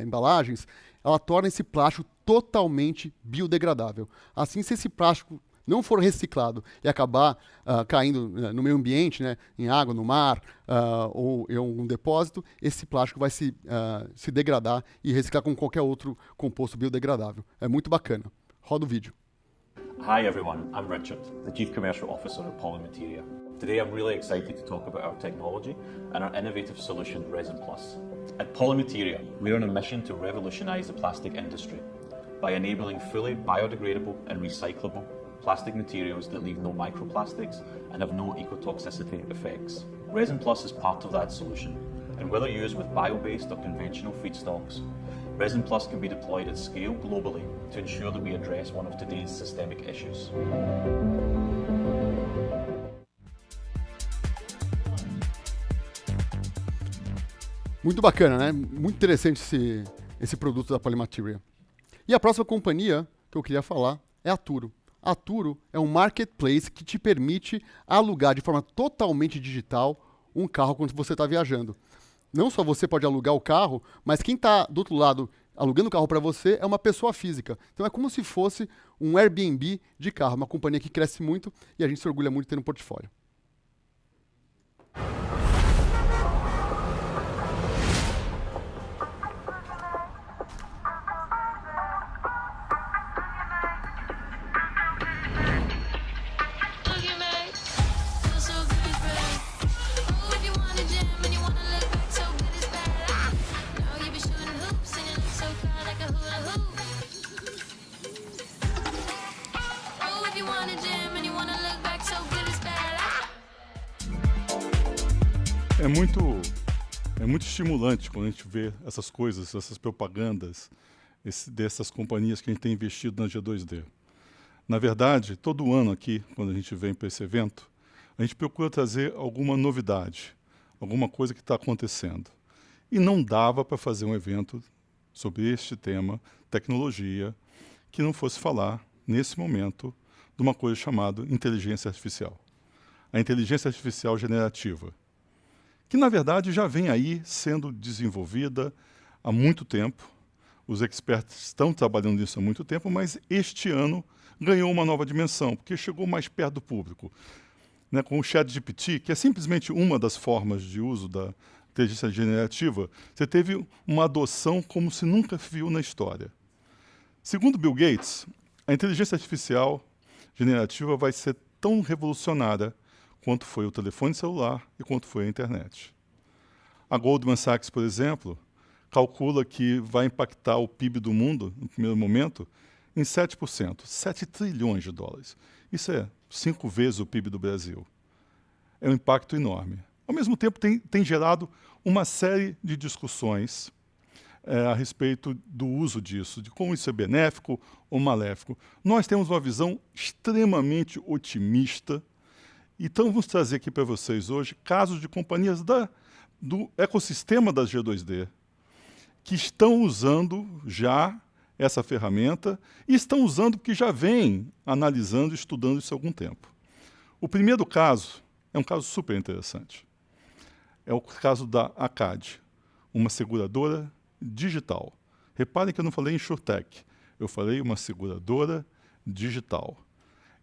embalagens, ela torna esse plástico totalmente biodegradável. Assim, se esse plástico não for reciclado e acabar caindo no meio ambiente, né, em água, no mar ou em algum depósito, esse plástico vai se degradar e reciclar com qualquer outro composto biodegradável. É muito bacana. Roda o vídeo. Hi everyone, I'm Richard, the Chief Commercial Officer at Polymateria. Today I'm really excited to talk about our technology and our innovative solution, Resin Plus. At Polymateria, we're on a mission to revolutionize the plastic industry by enabling fully biodegradable and recyclable plastic materials that leave no microplastics and have no ecotoxicity effects. Resin Plus is part of that solution, and whether used with bio-based or conventional feedstocks, Resin Plus can be deployed at scale globally to ensure that we address one of today's systemic issues. Muito bacana, né? Muito interessante esse produto da Polymateria. E a próxima companhia que eu queria falar é a Turo. A Turo é um marketplace que te permite alugar de forma totalmente digital um carro quando você está viajando. Não só você pode alugar o carro, mas quem está do outro lado alugando o carro para você é uma pessoa física. Então é como se fosse um Airbnb de carro, uma companhia que cresce muito e a gente se orgulha muito de ter no portfólio. É muito estimulante quando a gente vê essas coisas, essas propagandas dessas companhias que a gente tem investido na G2D. Na verdade, todo ano aqui, quando a gente vem para esse evento, a gente procura trazer alguma novidade, alguma coisa que está acontecendo. E não dava para fazer um evento sobre este tema, tecnologia, que não fosse falar, nesse momento, de uma coisa chamada inteligência artificial. A inteligência artificial generativa, que, na verdade, já vem aí sendo desenvolvida há muito tempo. Os experts estão trabalhando nisso há muito tempo, mas este ano ganhou uma nova dimensão, porque chegou mais perto do público. Né, com o ChatGPT, que é simplesmente uma das formas de uso da inteligência generativa, você teve uma adoção como se nunca viu na história. Segundo Bill Gates, a inteligência artificial generativa vai ser tão revolucionária quanto foi o telefone celular e quanto foi a internet. A Goldman Sachs, por exemplo, calcula que vai impactar o PIB do mundo, no primeiro momento, em 7%, 7 trilhões de dólares. Isso é 5 vezes o PIB do Brasil. É um impacto enorme. Ao mesmo tempo, tem gerado uma série de discussões a respeito do uso disso, de como isso é benéfico ou maléfico. Nós temos uma visão extremamente otimista. Então, vamos trazer aqui para vocês hoje casos de companhias do ecossistema da G2D que estão usando já essa ferramenta e estão usando porque já vêm analisando e estudando isso há algum tempo. O primeiro caso é um caso super interessante. É o caso da ACAD. uma seguradora digital. Reparem que eu não falei InsurTech, eu falei uma seguradora digital.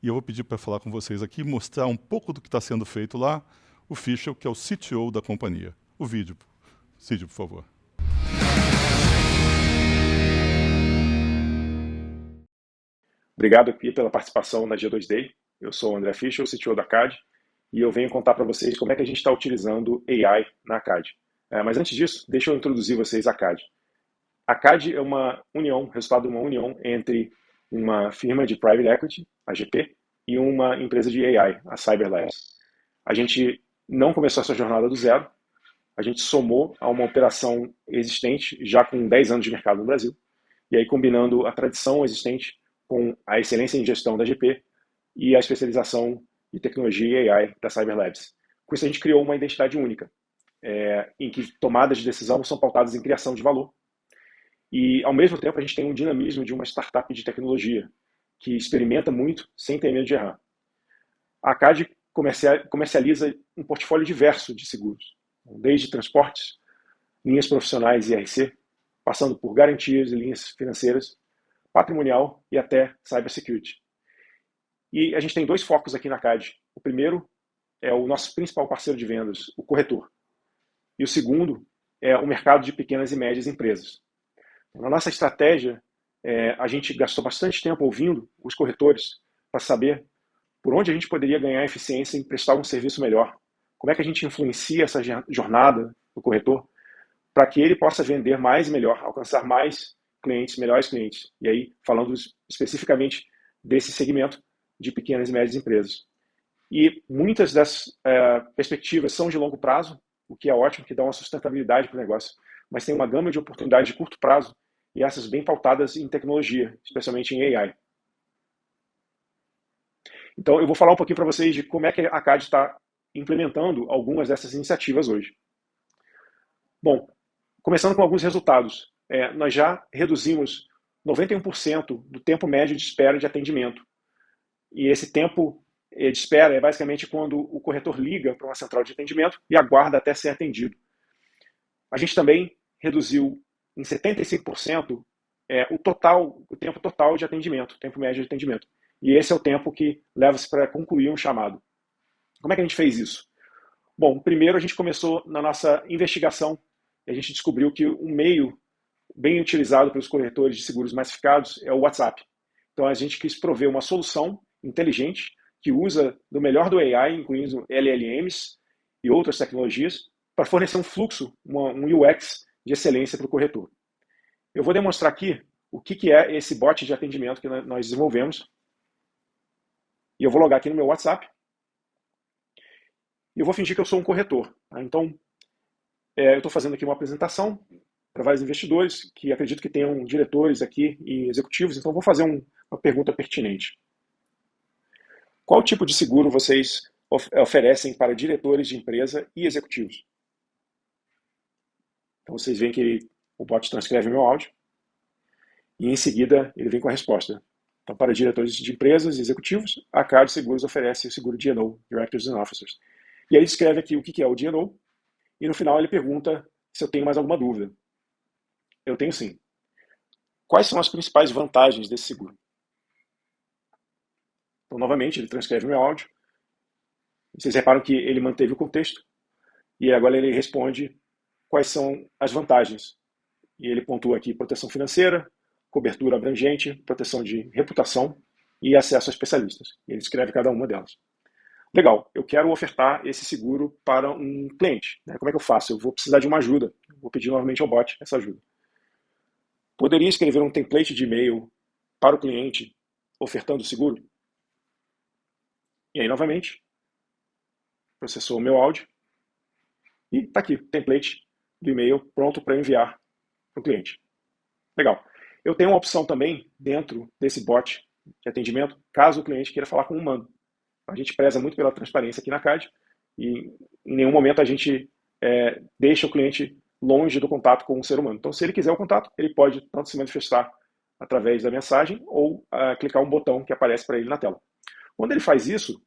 E eu vou pedir para falar com vocês aqui, mostrar um pouco do que está sendo feito lá, o Fischel, que é o CTO da companhia. O vídeo, Cid, por favor. Obrigado aqui pela participação na G2Day. Eu sou o André Fischel, CTO da CAD, e eu venho contar para vocês como é que a gente está utilizando AI na CAD. Mas antes disso, deixa eu introduzir vocês à CAD. A CAD é uma união, resultado de uma união entre uma firma de private equity, a GP, e uma empresa de AI, a CyberLabs. A gente não começou essa jornada do zero, a gente somou a uma operação existente, já com 10 anos de mercado no Brasil, e aí combinando a tradição existente com a excelência em gestão da GP e a especialização em tecnologia e AI da CyberLabs. Com isso a gente criou uma identidade única, em que tomadas de decisão são pautadas em criação de valor, e ao mesmo tempo a gente tem um dinamismo de uma startup de tecnologia, que experimenta muito sem ter medo de errar. A CAD comercializa um portfólio diverso de seguros, desde transportes, linhas profissionais e IRC, passando por garantias e linhas financeiras, patrimonial e até cybersecurity. E a gente tem dois focos aqui na CAD. O primeiro é o nosso principal parceiro de vendas, o corretor. E o segundo é o mercado de pequenas e médias empresas. Na nossa estratégia, a gente gastou bastante tempo ouvindo os corretores para saber por onde a gente poderia ganhar eficiência em prestar um serviço melhor. Como é que a gente influencia essa jornada do corretor para que ele possa vender mais e melhor, alcançar mais clientes, melhores clientes. E aí, falando especificamente desse segmento de pequenas e médias empresas. E muitas das perspectivas são de longo prazo, o que é ótimo, que dá uma sustentabilidade para o negócio. Mas tem uma gama de oportunidades de curto prazo, e essas bem pautadas em tecnologia, especialmente em AI. Então, eu vou falar um pouquinho para vocês de como é que a CAD está implementando algumas dessas iniciativas hoje. Bom, começando com alguns resultados. Nós já reduzimos 91% do tempo médio de espera de atendimento. E esse tempo de espera é basicamente quando o corretor liga para uma central de atendimento e aguarda até ser atendido. A gente também reduziu em 75% o tempo total de atendimento, o tempo médio de atendimento. E esse é o tempo que leva-se para concluir um chamado. Como é que a gente fez isso? Bom, primeiro a gente começou na nossa investigação e a gente descobriu que um meio bem utilizado pelos corretores de seguros massificados é o WhatsApp. Então a gente quis prover uma solução inteligente que usa do melhor do AI, incluindo LLMs e outras tecnologias, para fornecer um fluxo, um UX de excelência para o corretor. Eu vou demonstrar aqui o que é esse bot de atendimento que nós desenvolvemos. E eu vou logar aqui no meu WhatsApp. E eu vou fingir que eu sou um corretor. Tá? Então, eu estou fazendo aqui uma apresentação para vários investidores, que acredito que tenham diretores aqui e executivos, então vou fazer uma pergunta pertinente. Qual tipo de seguro vocês oferecem para diretores de empresa e executivos? Então vocês veem que o bot transcreve meu áudio e em seguida ele vem com a resposta. Então, para diretores de empresas e executivos, a CAD Seguros oferece o seguro D&O, Directors and Officers. E aí ele escreve aqui o que é o D&O e no final ele pergunta se eu tenho mais alguma dúvida. Eu tenho sim. Quais são as principais vantagens desse seguro? Então, novamente, ele transcreve meu áudio. Vocês reparam que ele manteve o contexto e agora ele responde quais são as vantagens. E ele pontua aqui proteção financeira, cobertura abrangente, proteção de reputação e acesso a especialistas. E ele escreve cada uma delas. Legal, eu quero ofertar esse seguro para um cliente. Né? Como é que eu faço? Eu vou precisar de uma ajuda. Vou pedir novamente ao bot essa ajuda. Poderia escrever um template de e-mail para o cliente ofertando o seguro? E aí, novamente, processou o meu áudio e está aqui, o template do e-mail pronto para enviar para o cliente. Legal. Eu tenho uma opção também dentro desse bot de atendimento, caso o cliente queira falar com um humano. A gente preza muito pela transparência aqui na CAD e em nenhum momento a gente deixa o cliente longe do contato com um ser humano. Então, se ele quiser o contato, ele pode tanto se manifestar através da mensagem ou clicar um botão que aparece para ele na tela. Quando ele faz isso,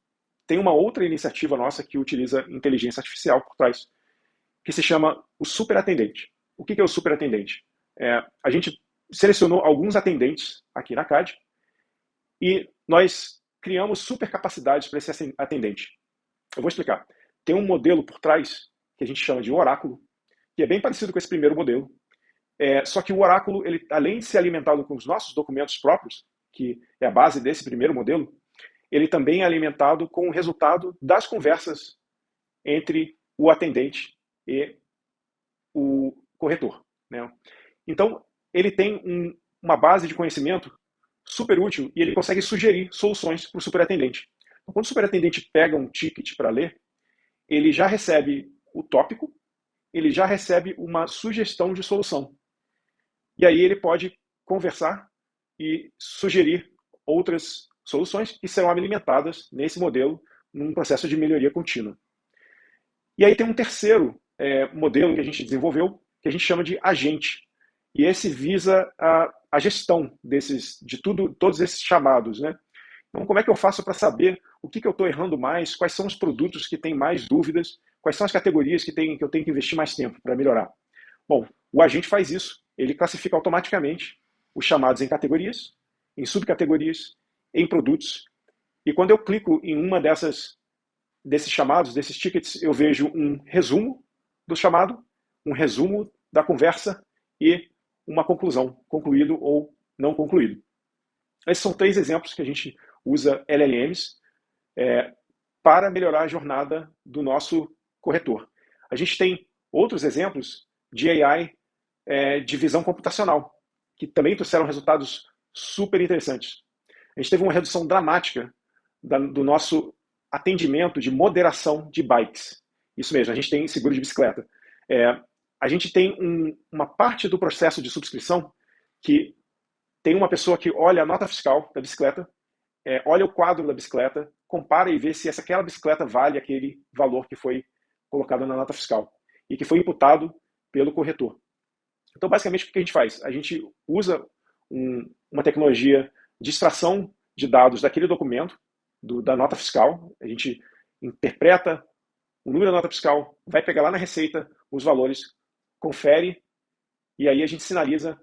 tem uma outra iniciativa nossa que utiliza inteligência artificial por trás, que se chama o superatendente. o que é o superatendente? A gente selecionou alguns atendentes aqui na CAD e nós criamos super capacidades para esse atendente. Eu vou explicar. Tem um modelo por trás que a gente chama de oráculo, que é bem parecido com esse primeiro modelo. Só que o oráculo, ele, além de ser alimentado com os nossos documentos próprios, que é a base desse primeiro modelo, ele também é alimentado com o resultado das conversas entre o atendente e o corretor, né? Então, ele tem uma base de conhecimento super útil e ele consegue sugerir soluções para o superatendente. Então, quando o superatendente pega um ticket para ler, ele já recebe o tópico, ele já recebe uma sugestão de solução. E aí ele pode conversar e sugerir outras soluções que serão alimentadas nesse modelo num processo de melhoria contínua. E aí tem um terceiro modelo que a gente desenvolveu, que a gente chama de agente. E esse visa a gestão de todos esses chamados, né? Então, como é que eu faço para saber o que eu estou errando mais, quais são os produtos que têm mais dúvidas, quais são as categorias que eu tenho que investir mais tempo para melhorar? Bom, o agente faz isso. Ele classifica automaticamente os chamados em categorias, em subcategorias, em produtos. E quando eu clico em uma desses chamados, desses tickets, eu vejo um resumo do chamado, um resumo da conversa e uma conclusão, concluído ou não concluído. Esses são 3 exemplos que a gente usa LLMs para melhorar a jornada do nosso corretor. A gente tem outros exemplos de AI de visão computacional, que também trouxeram resultados super interessantes. A gente teve uma redução dramática do nosso atendimento de moderação de bikes. Isso mesmo, a gente tem seguro de bicicleta. A gente tem uma parte do processo de subscrição que tem uma pessoa que olha a nota fiscal da bicicleta, olha o quadro da bicicleta, compara e vê se aquela bicicleta vale aquele valor que foi colocado na nota fiscal e que foi imputado pelo corretor. Então, basicamente, o que a gente faz? A gente usa uma tecnologia de extração de dados daquele documento, da nota fiscal, a gente interpreta o número da nota fiscal, vai pegar lá na receita os valores, confere, e aí a gente sinaliza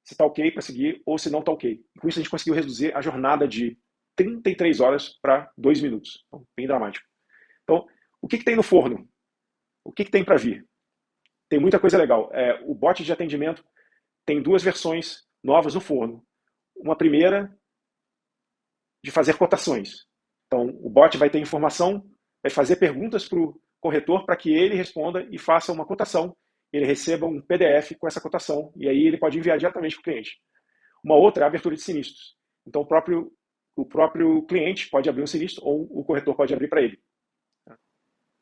se está ok para seguir ou se não está ok. Com isso a gente conseguiu reduzir a jornada de 33 horas para 2 minutos. Então, bem dramático. Então, o que tem no forno? O que tem para vir? Tem muita coisa legal. O bot de atendimento tem 2 versões novas no forno. Uma primeira de fazer cotações. Então, o bot vai ter informação, vai fazer perguntas para o corretor para que ele responda e faça uma cotação. Ele receba um PDF com essa cotação e aí ele pode enviar diretamente para o cliente. Uma outra é a abertura de sinistros. Então, o próprio cliente pode abrir um sinistro ou o corretor pode abrir para ele.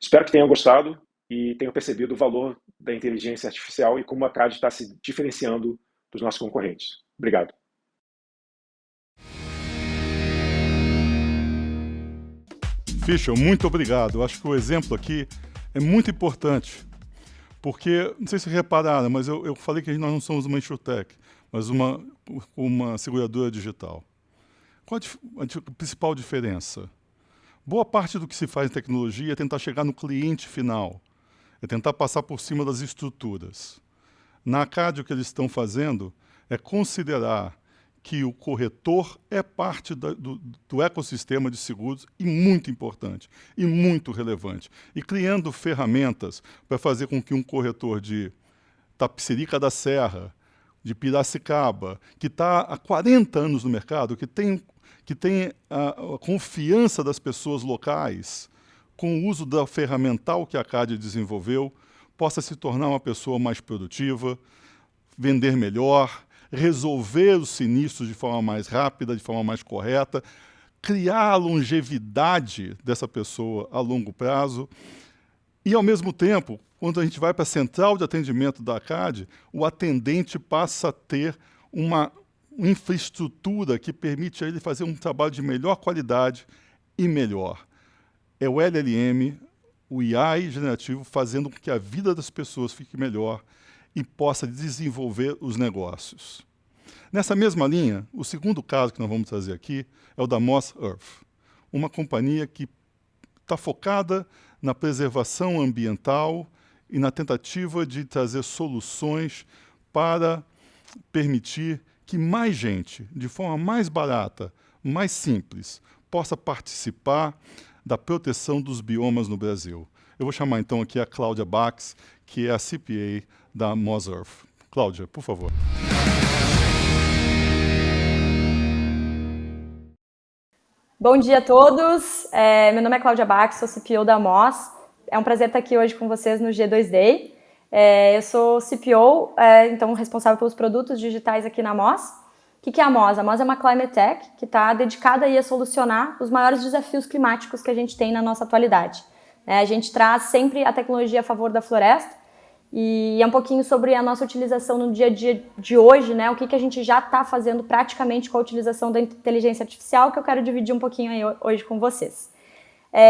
Espero que tenham gostado e tenham percebido o valor da inteligência artificial e como a CAD está se diferenciando dos nossos concorrentes. Obrigado. Fischl, muito obrigado. Eu acho que o exemplo aqui é muito importante, porque, não sei se repararam, mas eu falei que nós não somos uma insurtech, mas uma seguradora digital. Qual a principal diferença? Boa parte do que se faz em tecnologia é tentar chegar no cliente final, é tentar passar por cima das estruturas. Na CAD, o que eles estão fazendo é considerar que o corretor é parte do ecossistema de seguros e muito importante, e muito relevante. E criando ferramentas para fazer com que um corretor de Tapicerica da Serra, de Piracicaba, que está há 40 anos no mercado, que tem a confiança das pessoas locais, com o uso da ferramental que a CAD desenvolveu, possa se tornar uma pessoa mais produtiva, vender melhor, resolver os sinistros de forma mais rápida, de forma mais correta, criar a longevidade dessa pessoa a longo prazo. E, ao mesmo tempo, quando a gente vai para a central de atendimento da CAD, o atendente passa a ter uma infraestrutura que permite a ele fazer um trabalho de melhor qualidade e melhor. É o LLM, o AI generativo, fazendo com que a vida das pessoas fique melhor e possa desenvolver os negócios. Nessa mesma linha, o segundo caso que nós vamos trazer aqui é o da Moss Earth, uma companhia que está focada na preservação ambiental e na tentativa de trazer soluções para permitir que mais gente, de forma mais barata, mais simples, possa participar da proteção dos biomas no Brasil. Eu vou chamar então aqui a Cláudia Bax, que é a CPA da Moz Earth. Cláudia, por favor. Bom dia a todos, meu nome é Cláudia Bax, sou CPO da Moz. É um prazer estar aqui hoje com vocês no G2Day. Eu sou CPO, então responsável pelos produtos digitais aqui na Moz. O que é a Moz? A Moz é uma Climate Tech que está dedicada aí a solucionar os maiores desafios climáticos que a gente tem na nossa atualidade. A gente traz sempre a tecnologia a favor da floresta e é um pouquinho sobre a nossa utilização no dia a dia de hoje, né? O que a gente já está fazendo praticamente com a utilização da inteligência artificial, que eu quero dividir um pouquinho aí hoje com vocês.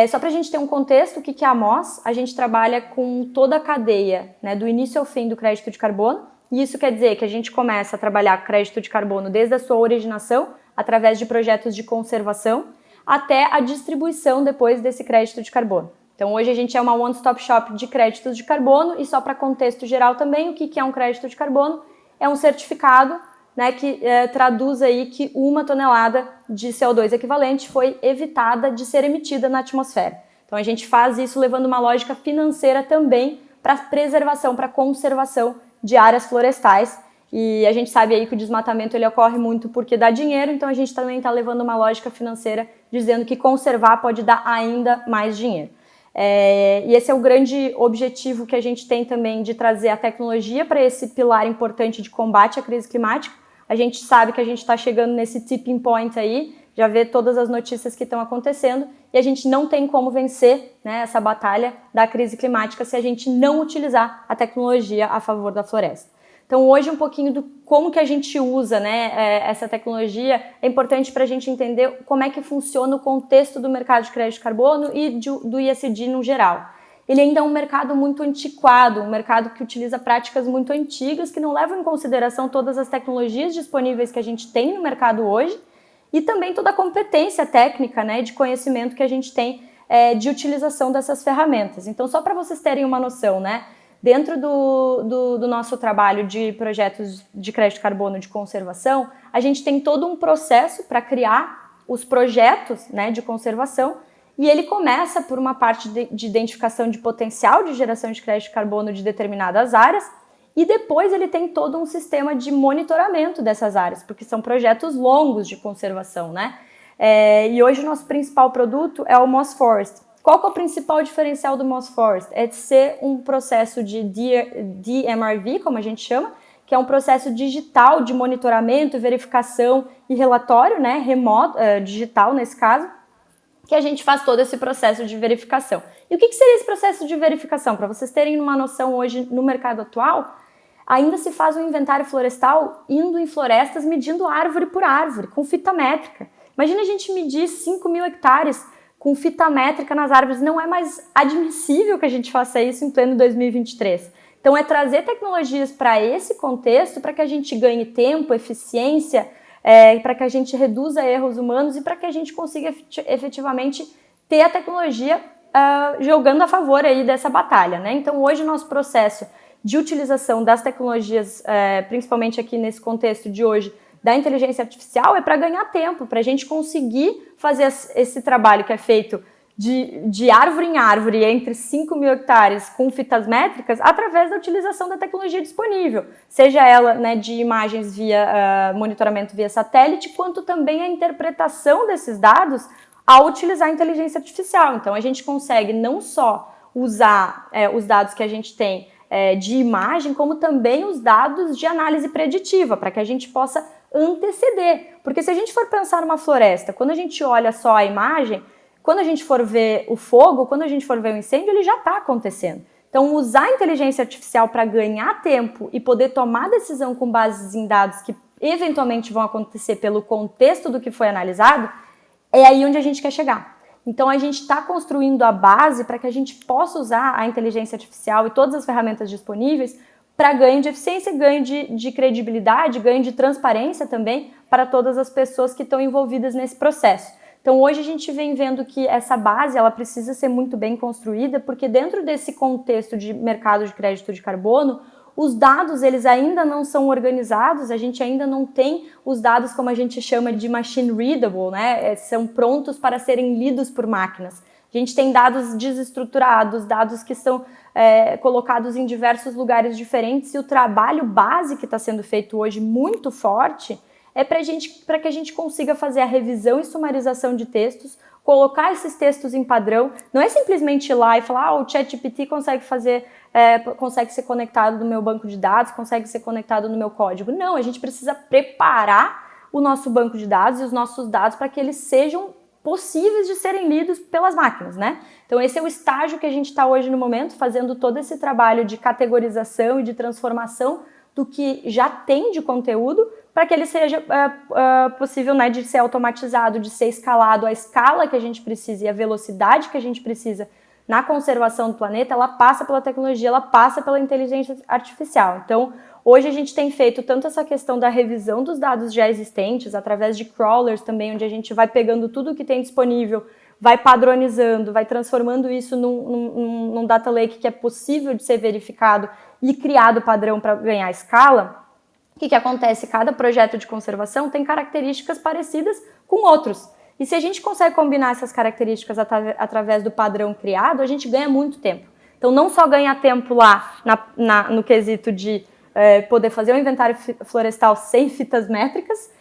Só para a gente ter um contexto, o que é a Moz? A gente trabalha com toda a cadeia, né, do início ao fim do crédito de carbono, e isso quer dizer que a gente começa a trabalhar crédito de carbono desde a sua originação, através de projetos de conservação, até a distribuição depois desse crédito de carbono. Então hoje a gente é uma one-stop shop de créditos de carbono, e só para contexto geral também, o que é um crédito de carbono? É um certificado, né, que traduz aí que 1 tonelada de CO2 equivalente foi evitada de ser emitida na atmosfera. Então a gente faz isso levando uma lógica financeira também para preservação, para conservação de áreas florestais, e a gente sabe aí que o desmatamento ele ocorre muito porque dá dinheiro, então a gente também está levando uma lógica financeira dizendo que conservar pode dar ainda mais dinheiro. E esse é o grande objetivo que a gente tem também de trazer a tecnologia para esse pilar importante de combate à crise climática. A gente sabe que a gente está chegando nesse tipping point aí, já vê todas as notícias que estão acontecendo, e a gente não tem como vencer, né, essa batalha da crise climática se a gente não utilizar a tecnologia a favor da floresta. Então hoje um pouquinho do como que a gente usa, né, essa tecnologia é importante para a gente entender como é que funciona o contexto do mercado de crédito de carbono e do ESG no geral. Ele ainda é um mercado muito antiquado, um mercado que utiliza práticas muito antigas, que não levam em consideração todas as tecnologias disponíveis que a gente tem no mercado hoje e também toda a competência técnica, né, de conhecimento que a gente tem de utilização dessas ferramentas. Então, só para vocês terem uma noção, né, dentro do nosso trabalho de projetos de crédito de carbono de conservação, a gente tem todo um processo para criar os projetos, né, de conservação, e ele começa por uma parte de identificação de potencial de geração de crédito de carbono de determinadas áreas, e depois ele tem todo um sistema de monitoramento dessas áreas, porque são projetos longos de conservação, né? E hoje o nosso principal produto é o Moz Forest. Qual que é o principal diferencial do Moz Forest? É de ser um processo de DMRV, como a gente chama, que é um processo digital de monitoramento, verificação e relatório, né, remoto, digital nesse caso, que a gente faz todo esse processo de verificação. E o que seria esse processo de verificação? Para vocês terem uma noção hoje no mercado atual, ainda se faz um inventário florestal indo em florestas medindo árvore por árvore, com fita métrica. Imagina a gente medir 5.000 hectares com fita métrica nas árvores. Não é mais admissível que a gente faça isso em pleno 2023. Então é trazer tecnologias para esse contexto, para que a gente ganhe tempo, eficiência, para que a gente reduza erros humanos e para que a gente consiga efetivamente ter a tecnologia jogando a favor aí dessa batalha, né? Então hoje o nosso processo de utilização das tecnologias, principalmente aqui nesse contexto de hoje, da inteligência artificial, é para ganhar tempo, para a gente conseguir fazer esse trabalho que é feito de árvore em árvore, entre 5.000 hectares com fitas métricas, através da utilização da tecnologia disponível, seja ela, né, de imagens via monitoramento via satélite, quanto também a interpretação desses dados ao utilizar a inteligência artificial. Então a gente consegue não só usar os dados que a gente tem de imagem, como também os dados de análise preditiva, para que a gente possa anteceder. Porque se a gente for pensar numa floresta, quando a gente olha só a imagem, quando a gente for ver o fogo, quando a gente for ver o incêndio, ele já está acontecendo. Então, usar a inteligência artificial para ganhar tempo e poder tomar decisão com bases em dados que eventualmente vão acontecer pelo contexto do que foi analisado, é aí onde a gente quer chegar. Então, a gente está construindo a base para que a gente possa usar a inteligência artificial e todas as ferramentas disponíveis para ganho de eficiência, ganho de credibilidade, ganho de transparência também para todas as pessoas que estão envolvidas nesse processo. Então, hoje a gente vem vendo que essa base ela precisa ser muito bem construída, porque dentro desse contexto de mercado de crédito de carbono, os dados eles ainda não são organizados, a gente ainda não tem os dados como a gente chama de machine readable, né? São prontos para serem lidos por máquinas. A gente tem dados desestruturados, dados que são colocados em diversos lugares diferentes, e o trabalho base que está sendo feito hoje muito forte é para que a gente consiga fazer a revisão e sumarização de textos, colocar esses textos em padrão. Não é simplesmente ir lá e falar, o ChatGPT consegue consegue ser conectado no meu banco de dados, consegue ser conectado no meu código. Não, a gente precisa preparar o nosso banco de dados e os nossos dados para que eles sejam possíveis de serem lidos pelas máquinas, né? Então esse é o estágio que a gente está hoje no momento, fazendo todo esse trabalho de categorização e de transformação do que já tem de conteúdo, para que ele seja possível, né, de ser automatizado, de ser escalado. A escala que a gente precisa e a velocidade que a gente precisa na conservação do planeta, ela passa pela tecnologia, ela passa pela inteligência artificial. Então, hoje a gente tem feito tanto essa questão da revisão dos dados já existentes, através de crawlers também, onde a gente vai pegando tudo que tem disponível, vai padronizando, vai transformando isso num data lake que é possível de ser verificado e criado padrão para ganhar escala. O que acontece? Cada projeto de conservação tem características parecidas com outros. E se a gente consegue combinar essas características através do padrão criado, a gente ganha muito tempo. Então, não só ganha tempo lá no quesito de poder fazer um inventário florestal sem fitas métricas,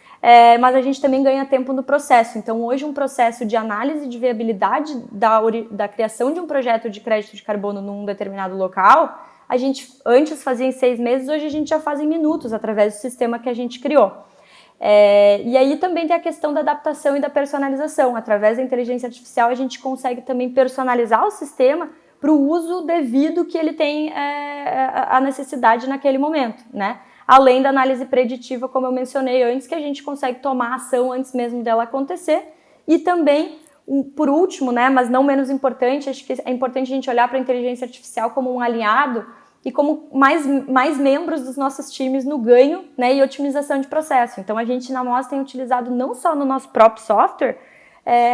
mas a gente também ganha tempo no processo. Então, hoje, um processo de análise de viabilidade da criação de um projeto de crédito de carbono num determinado local, a gente antes fazia em 6 meses, hoje a gente já faz em minutos, através do sistema que a gente criou. E aí também tem a questão da adaptação e da personalização. Através da inteligência artificial, a gente consegue também personalizar o sistema para o uso devido que ele tem a necessidade naquele momento, né? Além da análise preditiva, como eu mencionei antes, que a gente consegue tomar ação antes mesmo dela acontecer. E também, por último, né, mas não menos importante, acho que é importante a gente olhar para a inteligência artificial como um aliado e como mais membros dos nossos times no ganho, né, e otimização de processo. Então, a gente na MOS tem utilizado não só no nosso próprio software,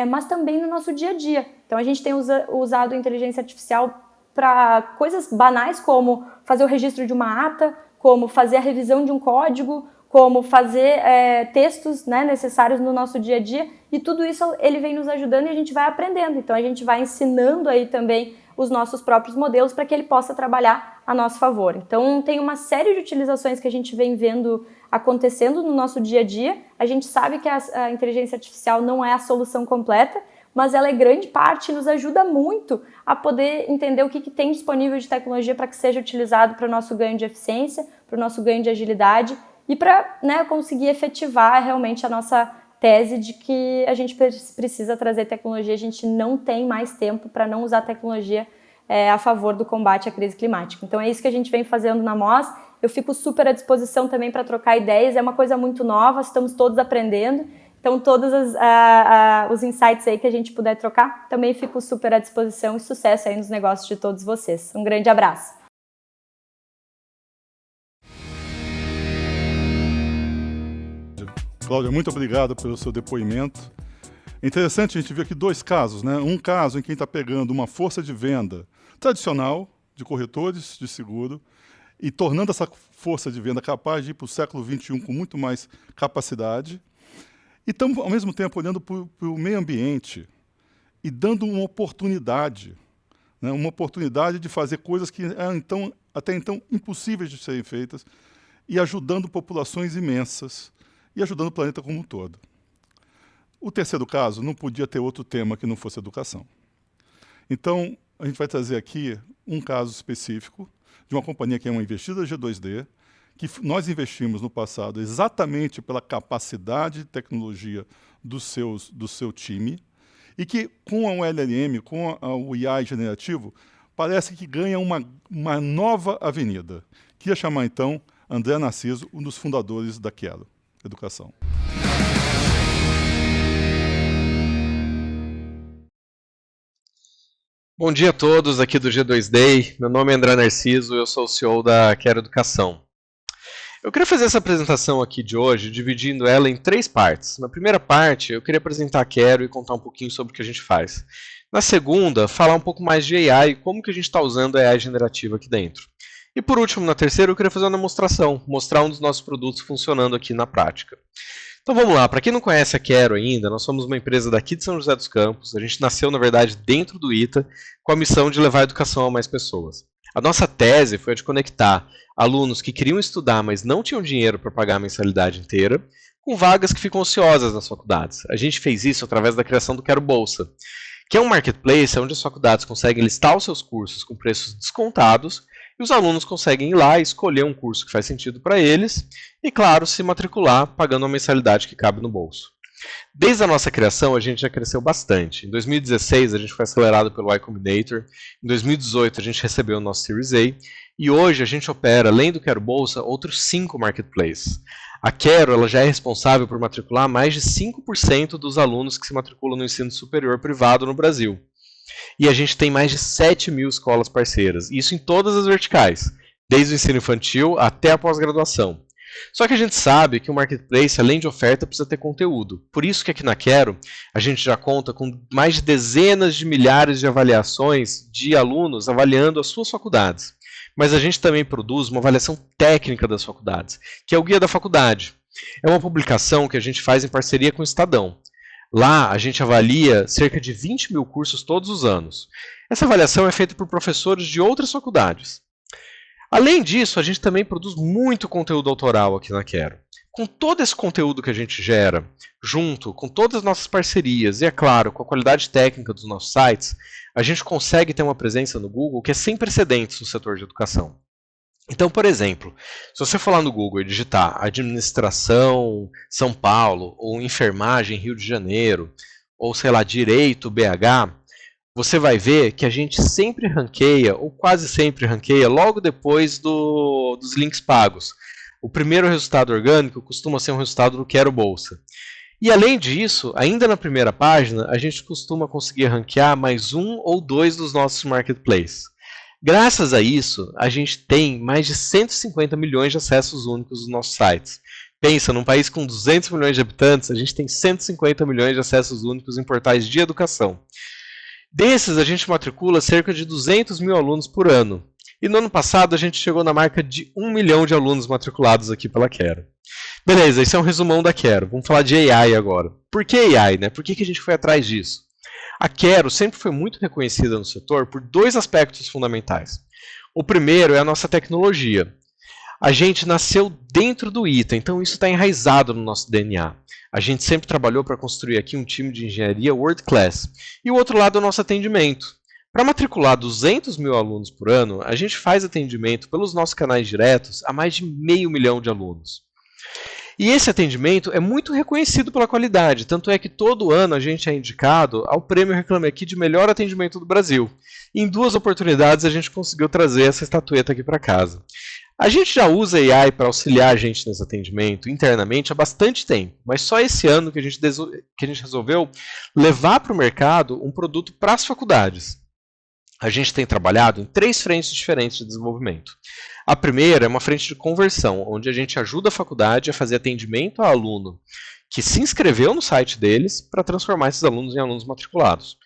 mas também no nosso dia a dia. Então, a gente tem usado a inteligência artificial para coisas banais como fazer o registro de uma ata, como fazer a revisão de um código, como fazer textos, né, necessários no nosso dia a dia, e tudo isso ele vem nos ajudando e a gente vai aprendendo. Então, a gente vai ensinando aí também os nossos próprios modelos para que ele possa trabalhar a nosso favor. Então, tem uma série de utilizações que a gente vem vendo acontecendo no nosso dia a dia. A gente sabe que a inteligência artificial não é a solução completa, mas ela é grande parte e nos ajuda muito a poder entender o que tem disponível de tecnologia para que seja utilizado para o nosso ganho de eficiência, para o nosso ganho de agilidade e para, né, conseguir efetivar realmente a nossa tese de que a gente precisa trazer tecnologia, a gente não tem mais tempo para não usar tecnologia a favor do combate à crise climática. Então é isso que a gente vem fazendo na MOS. Eu fico super à disposição também para trocar ideias, é uma coisa muito nova, estamos todos aprendendo. Então todos os insights aí que a gente puder trocar, também fico super à disposição e sucesso aí nos negócios de todos vocês. Um grande abraço. Cláudia, muito obrigado pelo seu depoimento. É interessante a gente ver aqui 2 casos, né? Um caso em quem está pegando uma força de venda tradicional de corretores de seguro e tornando essa força de venda capaz de ir para o século XXI com muito mais capacidade. E estamos, ao mesmo tempo, olhando para o meio ambiente e dando uma oportunidade, né? Uma oportunidade de fazer coisas que eram até então impossíveis de serem feitas e ajudando populações imensas e ajudando o planeta como um todo. O terceiro caso não podia ter outro tema que não fosse educação. Então, a gente vai trazer aqui um caso específico de uma companhia que é uma investida G2D, que nós investimos no passado exatamente pela capacidade de tecnologia do seu time, e que com a LLM, com o AI generativo, parece que ganha uma nova avenida. Queria chamar, então, André Narciso, um dos fundadores da Quero Educação. Bom dia a todos aqui do G2D. Meu nome é André Narciso, eu sou o CEO da Quero Educação. Eu queria fazer essa apresentação aqui de hoje, dividindo ela em 3 partes. Na primeira parte, eu queria apresentar a Quero e contar um pouquinho sobre o que a gente faz. Na segunda, falar um pouco mais de AI e como que a gente está usando a AI generativa aqui dentro. E por último, na terceira, eu queria fazer uma demonstração, mostrar um dos nossos produtos funcionando aqui na prática. Então vamos lá, para quem não conhece a Quero ainda, nós somos uma empresa daqui de São José dos Campos, a gente nasceu, na verdade, dentro do ITA, com a missão de levar a educação a mais pessoas. A nossa tese foi a de conectar alunos que queriam estudar, mas não tinham dinheiro para pagar a mensalidade inteira, com vagas que ficam ociosas nas faculdades. A gente fez isso através da criação do Quero Bolsa, que é um marketplace onde as faculdades conseguem listar os seus cursos com preços descontados e os alunos conseguem ir lá e escolher um curso que faz sentido para eles e, claro, se matricular pagando uma mensalidade que cabe no bolso. Desde a nossa criação, a gente já cresceu bastante. Em 2016, a gente foi acelerado pelo Y Combinator. Em 2018, a gente recebeu o nosso Series A. E hoje, a gente opera, além do Quero Bolsa, outros 5 marketplaces. A Quero ela já é responsável por matricular mais de 5% dos alunos que se matriculam no ensino superior privado no Brasil. E a gente tem mais de 7.000 escolas parceiras. Isso em todas as verticais, desde o ensino infantil até a pós-graduação. Só que a gente sabe que o marketplace, além de oferta, precisa ter conteúdo. Por isso que aqui na Quero, a gente já conta com mais de dezenas de milhares de avaliações de alunos avaliando as suas faculdades. Mas a gente também produz uma avaliação técnica das faculdades, que é o Guia da Faculdade. É uma publicação que a gente faz em parceria com o Estadão. Lá, a gente avalia cerca de 20.000 cursos todos os anos. Essa avaliação é feita por professores de outras faculdades. Além disso, a gente também produz muito conteúdo autoral aqui na Quero. Com todo esse conteúdo que a gente gera, junto com todas as nossas parcerias e, é claro, com a qualidade técnica dos nossos sites, a gente consegue ter uma presença no Google que é sem precedentes no setor de educação. Então, por exemplo, se você for lá no Google e digitar administração São Paulo, ou enfermagem Rio de Janeiro, ou sei lá, direito BH, você vai ver que a gente sempre ranqueia, ou quase sempre ranqueia, logo depois dos links pagos. O primeiro resultado orgânico costuma ser um resultado do Quero Bolsa. E além disso, ainda na primeira página, a gente costuma conseguir ranquear mais 1 ou 2 dos nossos marketplaces. Graças a isso, a gente tem mais de 150 milhões de acessos únicos dos nossos sites. Pensa, num país com 200 milhões de habitantes, a gente tem 150 milhões de acessos únicos em portais de educação. Desses, a gente matricula cerca de 200 mil alunos por ano. E no ano passado, a gente chegou na marca de 1 milhão de alunos matriculados aqui pela Quero. Beleza, esse é um resumão da Quero. Vamos falar de AI agora. Por que AI, né? Por que a gente foi atrás disso? A Quero sempre foi muito reconhecida no setor por 2 aspectos fundamentais. O primeiro é a nossa tecnologia. A gente nasceu dentro do ITA, então isso está enraizado no nosso DNA. A gente sempre trabalhou para construir aqui um time de engenharia world class. E o outro lado é o nosso atendimento. Para matricular 200 mil alunos por ano, a gente faz atendimento pelos nossos canais diretos a mais de 500 mil de alunos. E esse atendimento é muito reconhecido pela qualidade, tanto é que todo ano a gente é indicado ao prêmio Reclame Aqui de melhor atendimento do Brasil. E em 2 oportunidades a gente conseguiu trazer essa estatueta aqui para casa. A gente já usa AI para auxiliar a gente nesse atendimento internamente há bastante tempo, mas só esse ano que a gente resolveu levar para o mercado um produto para as faculdades. A gente tem trabalhado em 3 frentes diferentes de desenvolvimento. A primeira é uma frente de conversão, onde a gente ajuda a faculdade a fazer atendimento a aluno que se inscreveu no site deles para transformar esses alunos em alunos matriculados.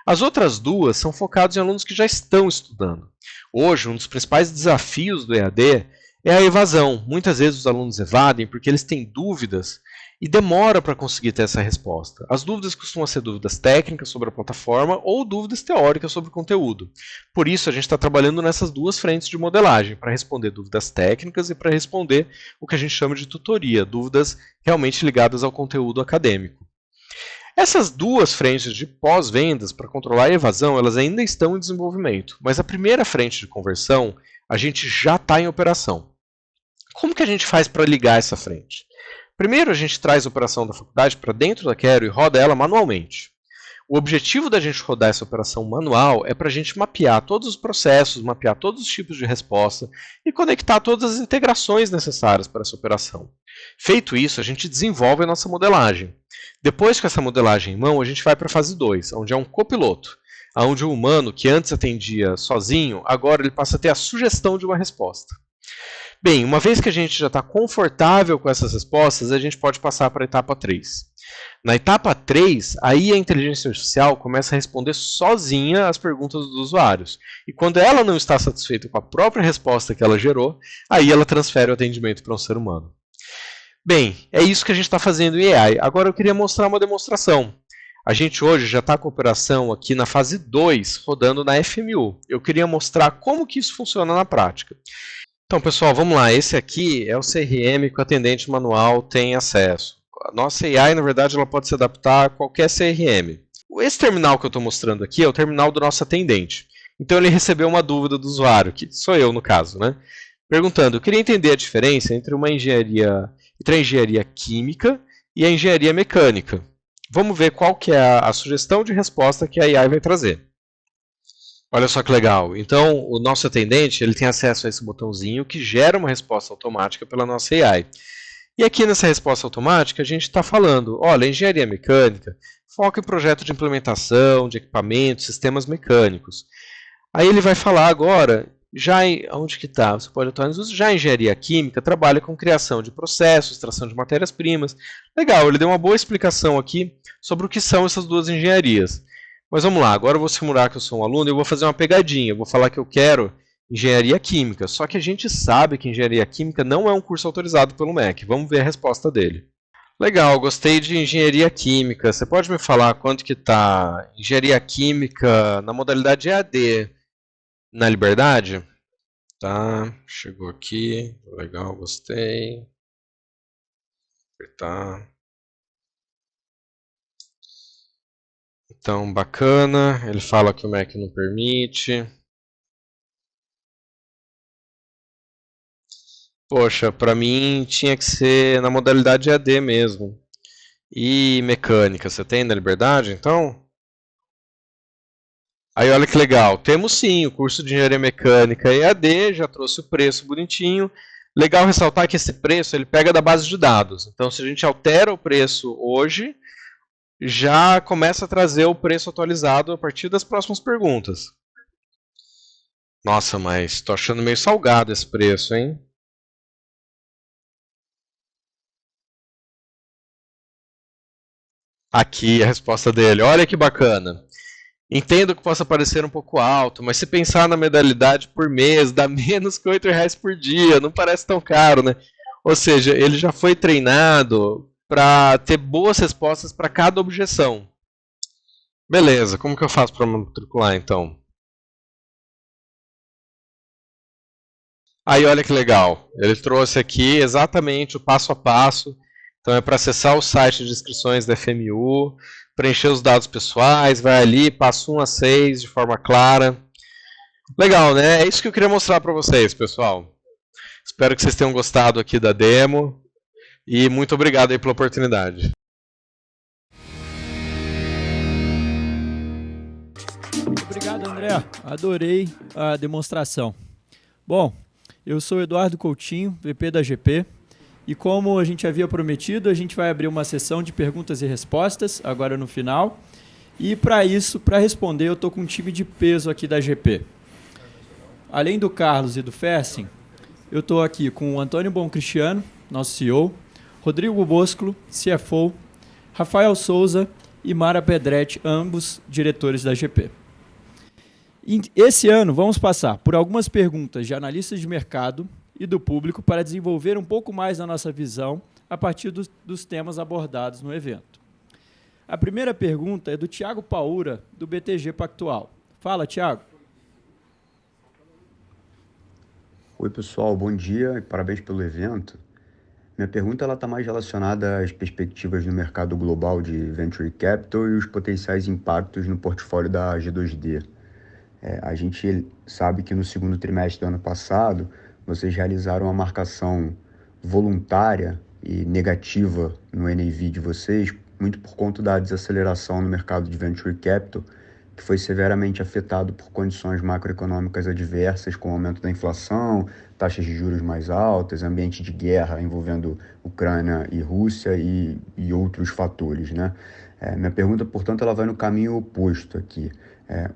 As outras 2 são focadas em alunos que já estão estudando. Hoje, um dos principais desafios do EAD é a evasão. Muitas vezes os alunos evadem porque eles têm dúvidas e demora para conseguir ter essa resposta. As dúvidas costumam ser dúvidas técnicas sobre a plataforma ou dúvidas teóricas sobre o conteúdo. Por isso, a gente está trabalhando nessas 2 frentes de modelagem, para responder dúvidas técnicas e para responder o que a gente chama de tutoria, dúvidas realmente ligadas ao conteúdo acadêmico. Essas 2 frentes de pós-vendas para controlar a evasão, elas ainda estão em desenvolvimento, mas a primeira frente de conversão, a gente já está em operação. Como que a gente faz para ligar essa frente? Primeiro, a gente traz a operação da faculdade para dentro da Quero e roda ela manualmente. O objetivo da gente rodar essa operação manual é para a gente mapear todos os processos, mapear todos os tipos de resposta e conectar todas as integrações necessárias para essa operação. Feito isso, a gente desenvolve a nossa modelagem. Depois com essa modelagem em mão, a gente vai para a fase 2, onde é um copiloto, onde o humano, que antes atendia sozinho, agora ele passa a ter a sugestão de uma resposta. Bem, uma vez que a gente já está confortável com essas respostas, a gente pode passar para a etapa 3. Na etapa 3, aí a inteligência artificial começa a responder sozinha as perguntas dos usuários. E quando ela não está satisfeita com a própria resposta que ela gerou, aí ela transfere o atendimento para um ser humano. Bem, é isso que a gente está fazendo em AI. Agora eu queria mostrar uma demonstração. A gente hoje já está com a operação aqui na fase 2, rodando na FMU. Eu queria mostrar como que isso funciona na prática. Então, pessoal, vamos lá. Esse aqui é o CRM que o atendente manual tem acesso. A nossa AI, na verdade, ela pode se adaptar a qualquer CRM. Esse terminal que eu estou mostrando aqui é o terminal do nosso atendente. Então, ele recebeu uma dúvida do usuário, que sou eu no caso, né? Perguntando, eu queria entender a diferença entre a engenharia química e a engenharia mecânica. Vamos ver qual que é a sugestão de resposta que a AI vai trazer. Olha só que legal. Então, o nosso atendente ele tem acesso a esse botãozinho que gera uma resposta automática pela nossa AI. E aqui nessa resposta automática, a gente está falando, olha, engenharia mecânica foca em projeto de implementação, de equipamentos, sistemas mecânicos. Aí ele vai falar agora, onde que está? Você pode atualizar. Já a engenharia química trabalha com criação de processos, extração de matérias-primas. Legal, ele deu uma boa explicação aqui sobre o que são essas duas engenharias. Mas vamos lá, agora eu vou simular que eu sou um aluno e eu vou fazer uma pegadinha. Eu vou falar que eu quero engenharia química. Só que a gente sabe que engenharia química não é um curso autorizado pelo MEC. Vamos ver a resposta dele. Legal, gostei de engenharia química. Você pode me falar quanto que está engenharia química na modalidade EAD na Liberdade? Tá, chegou aqui. Legal, gostei. Apertar. Então, bacana. Ele fala que o Mac não permite. Poxa, para mim tinha que ser na modalidade EAD mesmo. E mecânica, você tem na Liberdade, então? Aí olha que legal. Temos sim o curso de Engenharia Mecânica EAD, já trouxe o preço bonitinho. Legal ressaltar que esse preço ele pega da base de dados. Então, se a gente altera o preço hoje, já começa a trazer o preço atualizado a partir das próximas perguntas. Nossa, mas estou achando meio salgado esse preço, hein? Aqui a resposta dele. Olha que bacana. Entendo que possa parecer um pouco alto, mas se pensar na modalidade por mês, dá menos que R$8 por dia. Não parece tão caro, né? Ou seja, ele já foi treinado para ter boas respostas para cada objeção. Beleza, como que eu faço para matricular então? Aí olha que legal, ele trouxe aqui exatamente o passo a passo. Então é para acessar o site de inscrições da FMU, preencher os dados pessoais, vai ali, passo 1 a 6 de forma clara. Legal, né? É isso que eu queria mostrar para vocês, pessoal. Espero que vocês tenham gostado aqui da demo. E muito obrigado aí pela oportunidade. Obrigado, André. Adorei a demonstração. Bom, eu sou Eduardo Coutinho, VP da GP. E como a gente havia prometido, a gente vai abrir uma sessão de perguntas e respostas, agora no final. E para isso, para responder, eu estou com um time de peso aqui da GP. Além do Carlos e do Fersing, eu estou aqui com o Antônio Boncristiano, nosso CEO, Rodrigo Boscolo, CFO, Rafael Souza e Mara Pedretti, ambos diretores da GP. Esse ano, vamos passar por algumas perguntas de analistas de mercado e do público para desenvolver um pouco mais a nossa visão a partir dos temas abordados no evento. A primeira pergunta é do Thiago Paura, do BTG Pactual. Fala, Thiago. Oi, pessoal, bom dia e parabéns pelo evento. Minha pergunta está mais relacionada às perspectivas no mercado global de Venture Capital e os potenciais impactos no portfólio da G2D. A gente sabe que no segundo trimestre do ano passado, vocês realizaram uma marcação voluntária e negativa no NAV de vocês, muito por conta da desaceleração no mercado de Venture Capital, que foi severamente afetado por condições macroeconômicas adversas, com o aumento da inflação, taxas de juros mais altas, ambiente de guerra envolvendo Ucrânia e Rússia e outros fatores, né? Minha pergunta, portanto, ela vai no caminho oposto aqui.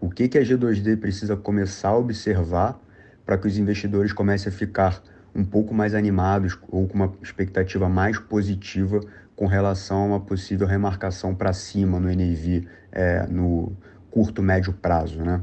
O que a G2D precisa começar a observar para que os investidores comecem a ficar um pouco mais animados ou com uma expectativa mais positiva com relação a uma possível remarcação para cima no NAV no curto, médio prazo, né?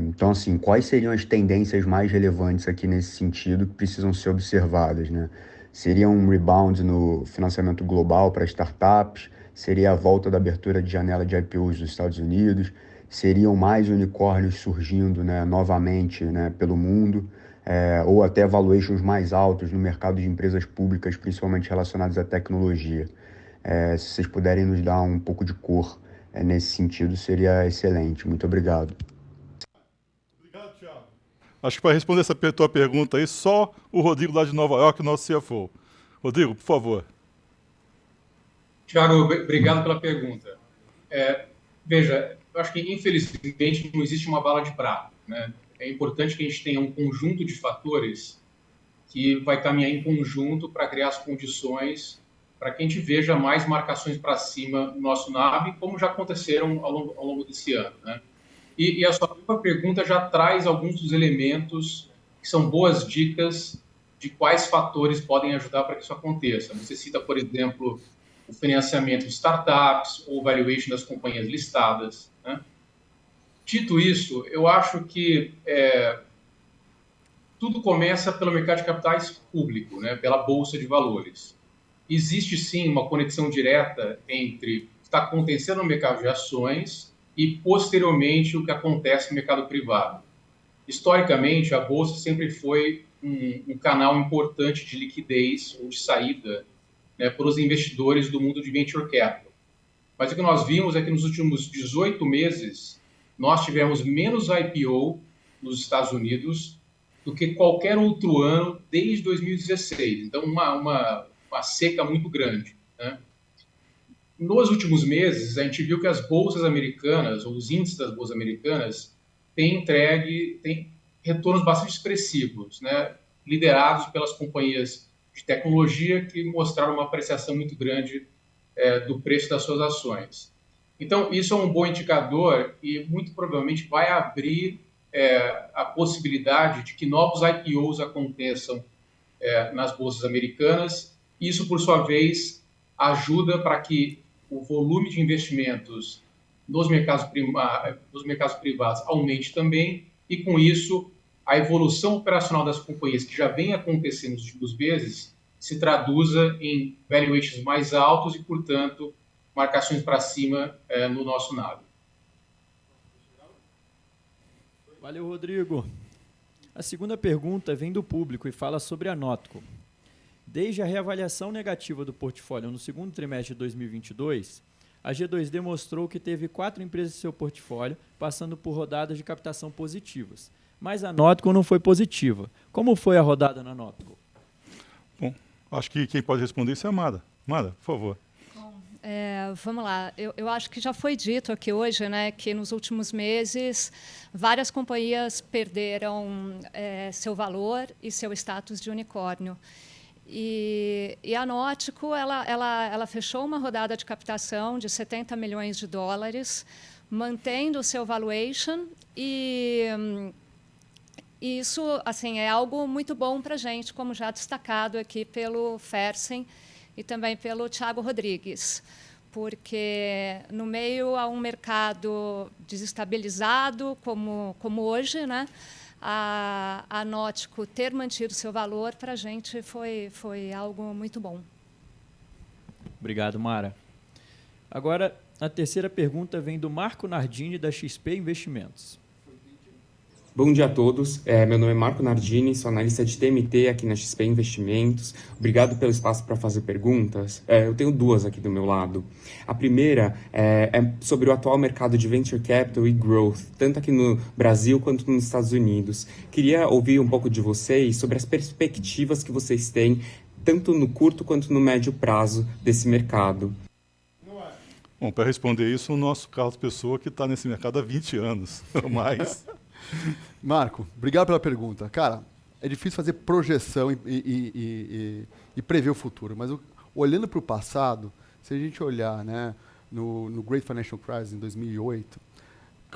Então, assim, quais seriam as tendências mais relevantes aqui nesse sentido que precisam ser observadas, né? Seria um rebound no financiamento global para startups? Seria a volta da abertura de janela de IPOs dos Estados Unidos? Seriam mais unicórnios surgindo, né, novamente, né, pelo mundo? Ou até valuations mais altos no mercado de empresas públicas, principalmente relacionadas à tecnologia? Se vocês puderem nos dar um pouco de cor nesse sentido, seria excelente. Muito obrigado. Obrigado, Thiago. Acho que para responder essa tua pergunta aí, só o Rodrigo lá de Nova York, nosso CFO. Rodrigo, por favor. Thiago, obrigado pela pergunta. Veja, eu acho que, infelizmente, não existe uma bala de prata, né? É importante que a gente tenha um conjunto de fatores que vai caminhar em conjunto para criar as condições para que a gente veja mais marcações para cima no nosso NAV, como já aconteceram ao longo desse ano, né? E a sua pergunta já traz alguns dos elementos que são boas dicas de quais fatores podem ajudar para que isso aconteça. Você cita, por exemplo, o financiamento de startups ou valuation das companhias listadas, né? Dito isso, eu acho que tudo começa pelo mercado de capitais público, né, pela Bolsa de Valores. Existe, sim, uma conexão direta entre o que está acontecendo no mercado de ações e, posteriormente, o que acontece no mercado privado. Historicamente, a Bolsa sempre foi um canal importante de liquidez ou de saída, né, para os investidores do mundo de venture capital. Mas o que nós vimos é que nos últimos 18 meses, nós tivemos menos IPO nos Estados Unidos do que qualquer outro ano desde 2016. Então, uma seca muito grande, né? Nos últimos meses, a gente viu que as bolsas americanas, ou os índices das bolsas americanas, têm retornos bastante expressivos, né? Liderados pelas companhias de tecnologia que mostraram uma apreciação muito grande do preço das suas ações. Então, isso é um bom indicador e muito provavelmente vai abrir a possibilidade de que novos IPOs aconteçam nas bolsas americanas. Isso, por sua vez, ajuda para que o volume de investimentos nos mercados privados aumente também e, com isso, a evolução operacional das companhias que já vem acontecendo nos últimos meses se traduza em valuations mais altos e, portanto, marcações para cima no nosso NAV. Valeu, Rodrigo. A segunda pergunta vem do público e fala sobre a Notco. Desde a reavaliação negativa do portfólio no segundo trimestre de 2022, a G2D mostrou que teve 4 empresas em seu portfólio passando por rodadas de captação positivas. Mas a Notco não foi positiva. Como foi a rodada na Notco? Bom, acho que quem pode responder isso é a Mara. Mara, por favor. Vamos lá. Eu acho que já foi dito aqui hoje, né, que nos últimos meses várias companhias perderam seu valor e seu status de unicórnio. E a Notco, ela fechou uma rodada de captação de 70 milhões de dólares, mantendo o seu valuation e isso, assim, é algo muito bom para a gente, como já destacado aqui pelo Fersen e também pelo Thiago Rodrigues, porque no meio a um mercado desestabilizado como hoje, né, a Notco ter mantido seu valor para a gente foi algo muito bom. Obrigado, Mara. Agora, a terceira pergunta vem do Marco Nardini, da XP Investimentos. Bom dia a todos, meu nome é Marco Nardini, sou analista de TMT aqui na XP Investimentos. Obrigado pelo espaço para fazer perguntas. Eu tenho duas aqui do meu lado. A primeira é sobre o atual mercado de Venture Capital e Growth, tanto aqui no Brasil quanto nos Estados Unidos. Queria ouvir um pouco de vocês sobre as perspectivas que vocês têm, tanto no curto quanto no médio prazo desse mercado. Bom, para responder isso, o nosso Carlos Pessoa, que está nesse mercado há 20 anos ou mais. Marco, obrigado pela pergunta. Cara, é difícil fazer projeção e prever o futuro, mas olhando para o passado, se a gente olhar, né, no Great Financial Crisis em 2008,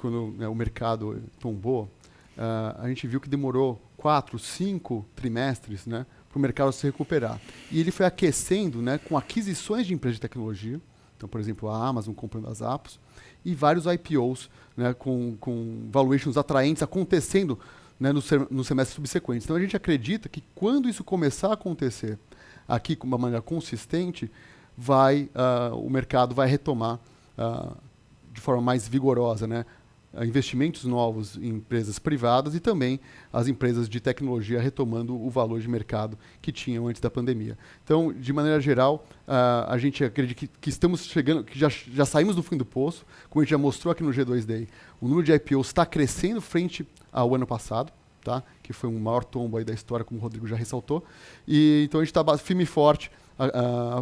quando, né, o mercado tombou, a gente viu que demorou 4, 5 trimestres, né, para o mercado se recuperar. E ele foi aquecendo, né, com aquisições de empresas de tecnologia, então, por exemplo, a Amazon comprando as Apps, e vários IPOs, né, com valuations atraentes acontecendo, né, no semestre subsequente. Então, a gente acredita que quando isso começar a acontecer aqui de uma maneira consistente, o mercado vai retomar de forma mais vigorosa, né, investimentos novos em empresas privadas e também as empresas de tecnologia retomando o valor de mercado que tinham antes da pandemia. Então, de maneira geral, a gente acredita que estamos chegando, que já saímos do fim do poço, como a gente já mostrou aqui no G2Day. O número de IPOs está crescendo frente ao ano passado, tá? Que foi um maior tombo aí da história, como o Rodrigo já ressaltou. E então a gente está firme e forte,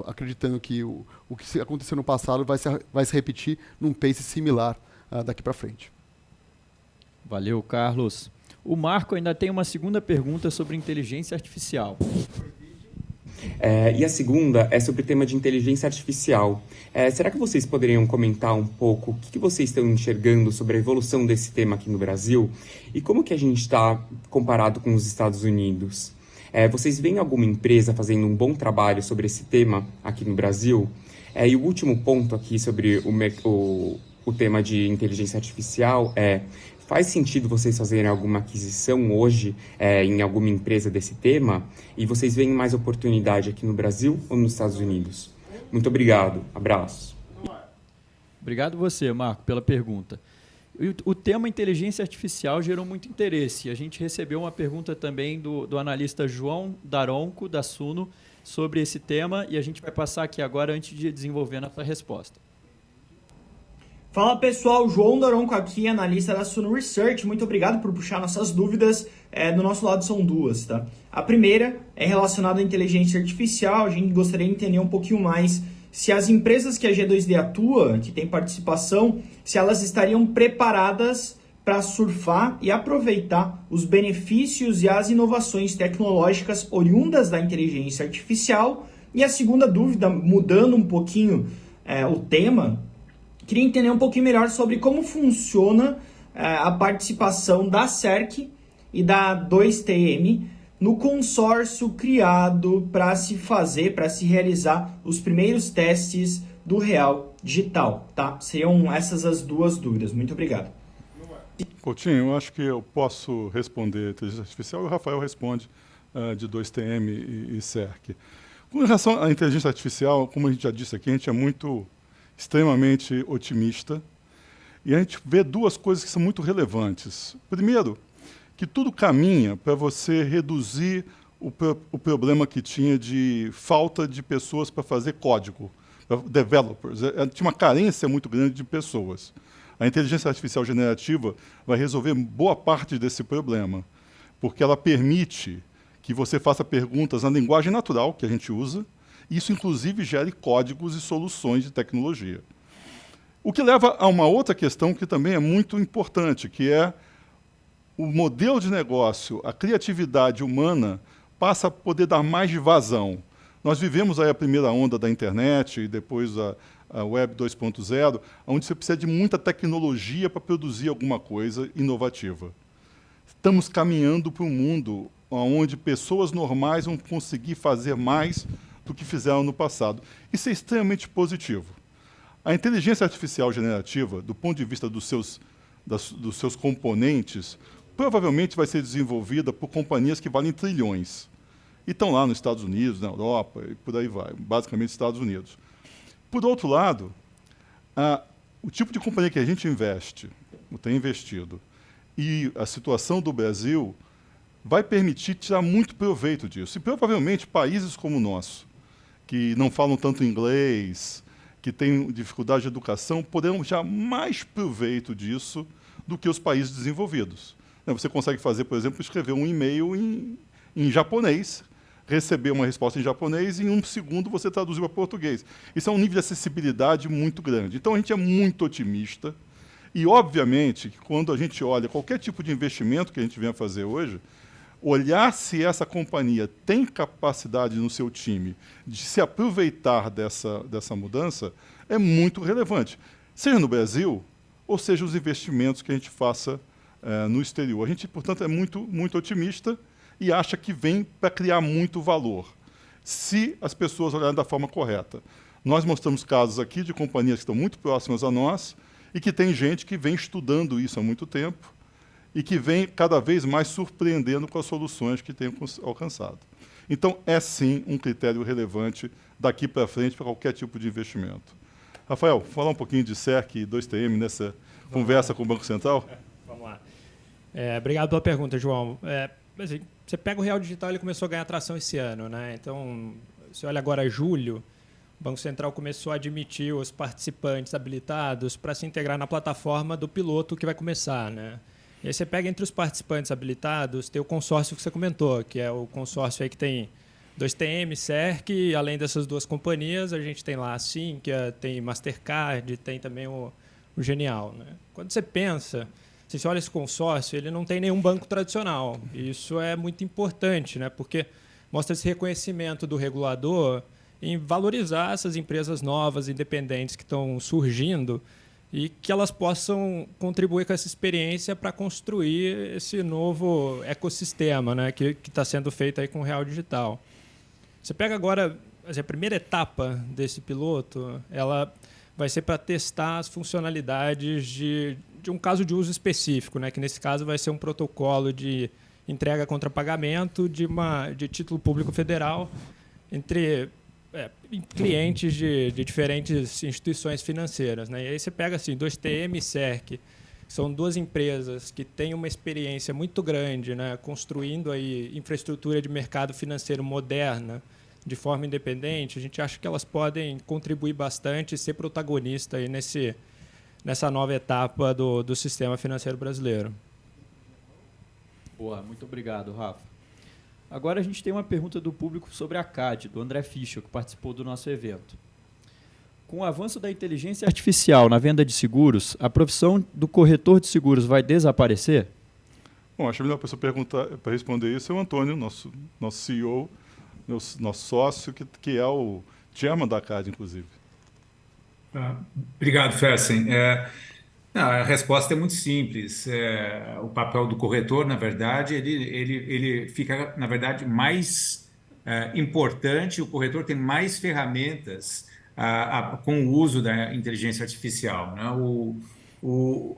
acreditando que o que aconteceu no passado vai se repetir num pace similar daqui para frente. Valeu, Carlos. O Marco ainda tem uma segunda pergunta sobre inteligência artificial. E a segunda é sobre o tema de inteligência artificial. Será que vocês poderiam comentar um pouco o que vocês estão enxergando sobre a evolução desse tema aqui no Brasil e como que a gente está comparado com os Estados Unidos? Vocês veem alguma empresa fazendo um bom trabalho sobre esse tema aqui no Brasil? E o último ponto aqui sobre o tema de inteligência artificial faz sentido vocês fazerem alguma aquisição hoje em alguma empresa desse tema? E vocês veem mais oportunidade aqui no Brasil ou nos Estados Unidos? Muito obrigado. Abraço. Obrigado você, Marco, pela pergunta. O tema inteligência artificial gerou muito interesse. A gente recebeu uma pergunta também do analista João Daronco, da Suno, sobre esse tema, e a gente vai passar aqui agora antes de desenvolver nossa resposta. Fala pessoal, João Daronco aqui, analista da Suno Research. Muito obrigado por puxar nossas dúvidas. Do nosso lado são duas, tá? A primeira é relacionada à inteligência artificial. A gente gostaria de entender um pouquinho mais se as empresas que a G2D atua, que tem participação, se elas estariam preparadas para surfar e aproveitar os benefícios e as inovações tecnológicas oriundas da inteligência artificial. E a segunda dúvida, mudando um pouquinho o tema, queria entender um pouquinho melhor sobre como funciona a participação da CERC e da 2TM no consórcio criado para se realizar os primeiros testes do Real Digital, tá? Seriam essas as duas dúvidas. Muito obrigado. Coutinho, eu acho que eu posso responder inteligência artificial e o Rafael responde de 2TM e CERC. Com relação à inteligência artificial, como a gente já disse aqui, a gente é extremamente otimista, e a gente vê duas coisas que são muito relevantes. Primeiro, que tudo caminha para você reduzir o problema que tinha de falta de pessoas para fazer código, developers. Tinha uma carência muito grande de pessoas. A inteligência artificial generativa vai resolver boa parte desse problema, porque ela permite que você faça perguntas na linguagem natural que a gente usa. Isso, inclusive, gere códigos e soluções de tecnologia. O que leva a uma outra questão que também é muito importante, que é o modelo de negócio, a criatividade humana passa a poder dar mais vazão. Nós vivemos aí a primeira onda da internet e depois a Web 2.0, onde você precisa de muita tecnologia para produzir alguma coisa inovativa. Estamos caminhando para um mundo onde pessoas normais vão conseguir fazer mais do que fizeram no passado. Isso é extremamente positivo. A inteligência artificial generativa, do ponto de vista dos seus componentes, provavelmente vai ser desenvolvida por companhias que valem trilhões. E estão lá nos Estados Unidos, na Europa, e por aí vai, basicamente Estados Unidos. Por outro lado, o tipo de companhia que a gente investe, ou tem investido, e a situação do Brasil vai permitir tirar muito proveito disso. E provavelmente países como o nosso, que não falam tanto inglês, que têm dificuldade de educação, poderão tirar mais proveito disso do que os países desenvolvidos. Você consegue fazer, por exemplo, escrever um e-mail em japonês, receber uma resposta em japonês e em um segundo você traduzir para português. Isso é um nível de acessibilidade muito grande. Então, a gente é muito otimista e, obviamente, que quando a gente olha qualquer tipo de investimento que a gente venha fazer hoje, olhar se essa companhia tem capacidade no seu time de se aproveitar dessa mudança é muito relevante, seja no Brasil ou seja os investimentos que a gente faça no exterior. A gente, portanto, é muito otimista e acha que vem para criar muito valor, se as pessoas olharem da forma correta. Nós mostramos casos aqui de companhias que estão muito próximas a nós e que tem gente que vem estudando isso há muito tempo e que vem cada vez mais surpreendendo com as soluções que tem alcançado. Então, é sim um critério relevante daqui para frente para qualquer tipo de investimento. Rafael, falar um pouquinho de SERC e 2TM nessa conversa com o Banco Central? Vamos lá. Obrigado pela pergunta, João. Assim, você pega o Real Digital, ele começou a ganhar tração esse ano, né? Então, você olha agora julho, o Banco Central começou a admitir os participantes habilitados para se integrar na plataforma do piloto que vai começar, né? E aí você pega entre os participantes habilitados, tem o consórcio que você comentou, que é o consórcio aí que tem 2TM, SERC, e além dessas duas companhias, a gente tem lá a Sinqia, tem Mastercard, tem também o Genial, né? Quando você pensa, se você olha esse consórcio, ele não tem nenhum banco tradicional. E isso é muito importante, né? Porque mostra esse reconhecimento do regulador em valorizar essas empresas novas, independentes que estão surgindo e que elas possam contribuir com essa experiência para construir esse novo ecossistema, né, que está sendo feito aí com o Real Digital. Você pega agora a primeira etapa desse piloto, ela vai ser para testar as funcionalidades de um caso de uso específico, né, que nesse caso vai ser um protocolo de entrega contra pagamento de título público federal entre clientes de diferentes instituições financeiras, né? E aí você pega assim, 2TM e SERC, são duas empresas que têm uma experiência muito grande, né, construindo aí infraestrutura de mercado financeiro moderna de forma independente. A gente acha que elas podem contribuir bastante e ser protagonista aí nessa nova etapa do sistema financeiro brasileiro. Boa, muito obrigado, Rafa. Agora a gente tem uma pergunta do público sobre a CAD, do André Fischer, que participou do nosso evento. Com o avanço da inteligência artificial na venda de seguros, a profissão do corretor de seguros vai desaparecer? Bom, acho que a melhor pessoa para responder isso é o Antônio, nosso CEO, nosso sócio, que é o chairman da CAD, inclusive. Obrigado, Fersen. A resposta é muito simples. O papel do corretor, na verdade, ele fica, na verdade, mais importante. O corretor tem mais ferramentas com o uso da inteligência artificial, né? O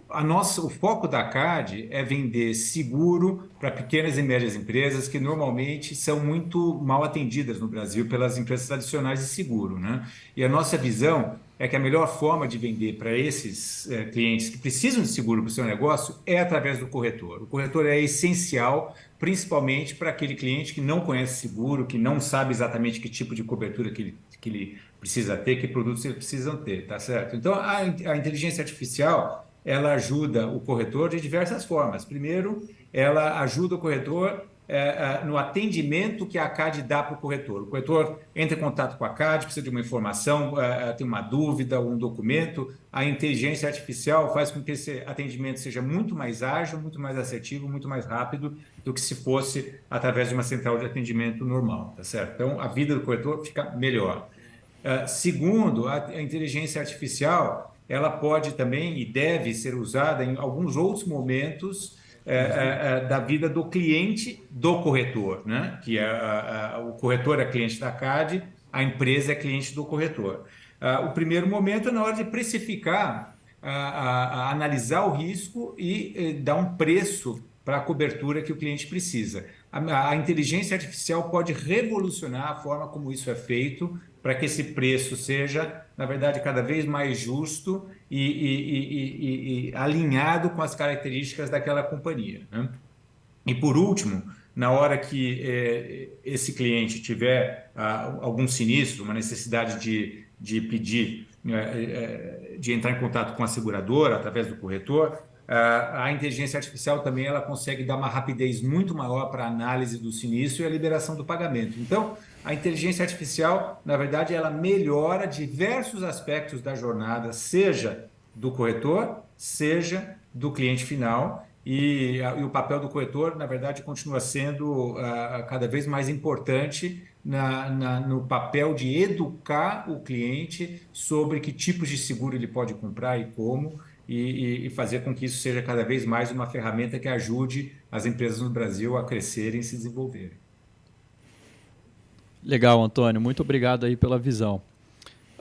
foco da CAD é vender seguro para pequenas e médias empresas que normalmente são muito mal atendidas no Brasil pelas empresas tradicionais de seguro, né? E a nossa visão é que a melhor forma de vender para esses clientes que precisam de seguro para o seu negócio é através do corretor. O corretor é essencial, principalmente para aquele cliente que não conhece seguro, que não sabe exatamente que tipo de cobertura que ele precisa ter, que produtos eles precisam ter, tá certo? Então, a inteligência artificial, ela ajuda o corretor de diversas formas. Primeiro, ela ajuda o corretor no atendimento que a CAD dá para o corretor. O corretor entra em contato com a CAD, precisa de uma informação, tem uma dúvida, um documento. A inteligência artificial faz com que esse atendimento seja muito mais ágil, muito mais assertivo, muito mais rápido do que se fosse através de uma central de atendimento normal, tá certo? Então, a vida do corretor fica melhor. Segundo, a inteligência artificial, ela pode também e deve ser usada em alguns outros momentos da vida do cliente do corretor, né? Que o corretor é cliente da CAD, a empresa é cliente do corretor. O primeiro momento é na hora de precificar, analisar o risco e dar um preço para a cobertura que o cliente precisa. A inteligência artificial pode revolucionar a forma como isso é feito para que esse preço seja, na verdade, cada vez mais justo e alinhado com as características daquela companhia, né? E, por último, na hora que esse cliente tiver algum sinistro, uma necessidade de pedir, de entrar em contato com a seguradora através do corretor, a inteligência artificial também ela consegue dar uma rapidez muito maior para a análise do sinistro e a liberação do pagamento. Então, a inteligência artificial, na verdade, ela melhora diversos aspectos da jornada, seja do corretor, seja do cliente final, e o papel do corretor, na verdade, continua sendo cada vez mais importante no papel de educar o cliente sobre que tipos de seguro ele pode comprar e como, e fazer com que isso seja cada vez mais uma ferramenta que ajude as empresas no Brasil a crescerem e se desenvolverem. Legal, Antônio. Muito obrigado aí pela visão.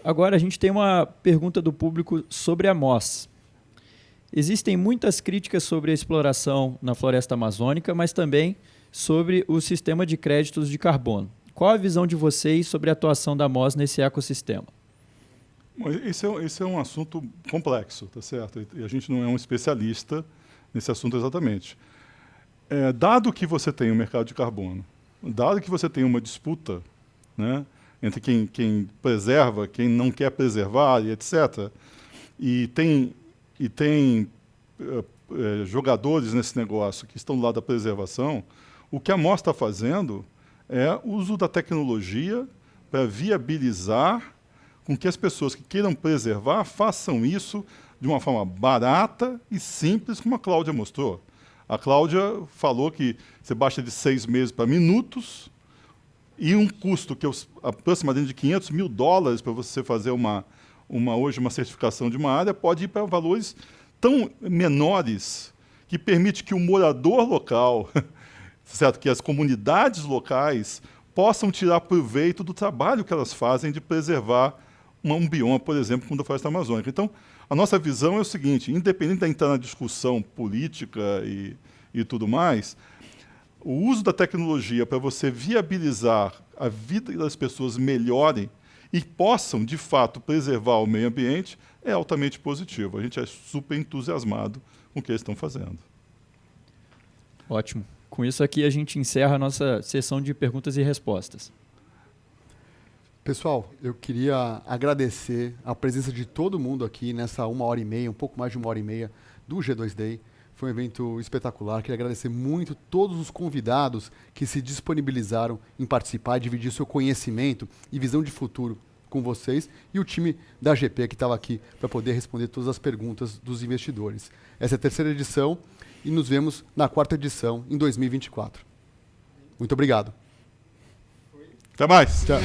Agora a gente tem uma pergunta do público sobre a Moss. Existem muitas críticas sobre a exploração na floresta amazônica, mas também sobre o sistema de créditos de carbono. Qual a visão de vocês sobre a atuação da Moss nesse ecossistema? Esse é um assunto complexo, tá certo? E a gente não é um especialista nesse assunto exatamente. Dado que você tem um mercado de carbono, dado que você tem uma disputa, né, entre quem preserva, quem não quer preservar, e etc., e tem jogadores nesse negócio que estão do lado da preservação, o que a Moss está fazendo é uso da tecnologia para viabilizar com que as pessoas que queiram preservar façam isso de uma forma barata e simples, como a Cláudia mostrou. A Cláudia falou que você baixa de 6 meses para minutos e um custo que é aproximadamente de $500 mil para você fazer hoje uma certificação de uma área pode ir para valores tão menores que permite que o morador local, certo, que as comunidades locais possam tirar proveito do trabalho que elas fazem de preservar um bioma, por exemplo, como da floresta amazônica. Então, a nossa visão é o seguinte, independente de entrar na discussão política e tudo mais, o uso da tecnologia para você viabilizar a vida das pessoas melhorem e possam, de fato, preservar o meio ambiente, é altamente positivo. A gente é super entusiasmado com o que eles estão fazendo. Ótimo. Com isso aqui a gente encerra a nossa sessão de perguntas e respostas. Pessoal, eu queria agradecer a presença de todo mundo aqui nessa 1h30, um pouco mais de 1h30 do G2 Day. Foi um evento espetacular. Queria agradecer muito todos os convidados que se disponibilizaram em participar e dividir seu conhecimento e visão de futuro com vocês e o time da GP que estava aqui para poder responder todas as perguntas dos investidores. Essa é a 3ª edição e nos vemos na 4ª edição em 2024. Muito obrigado. Até mais. Tchau.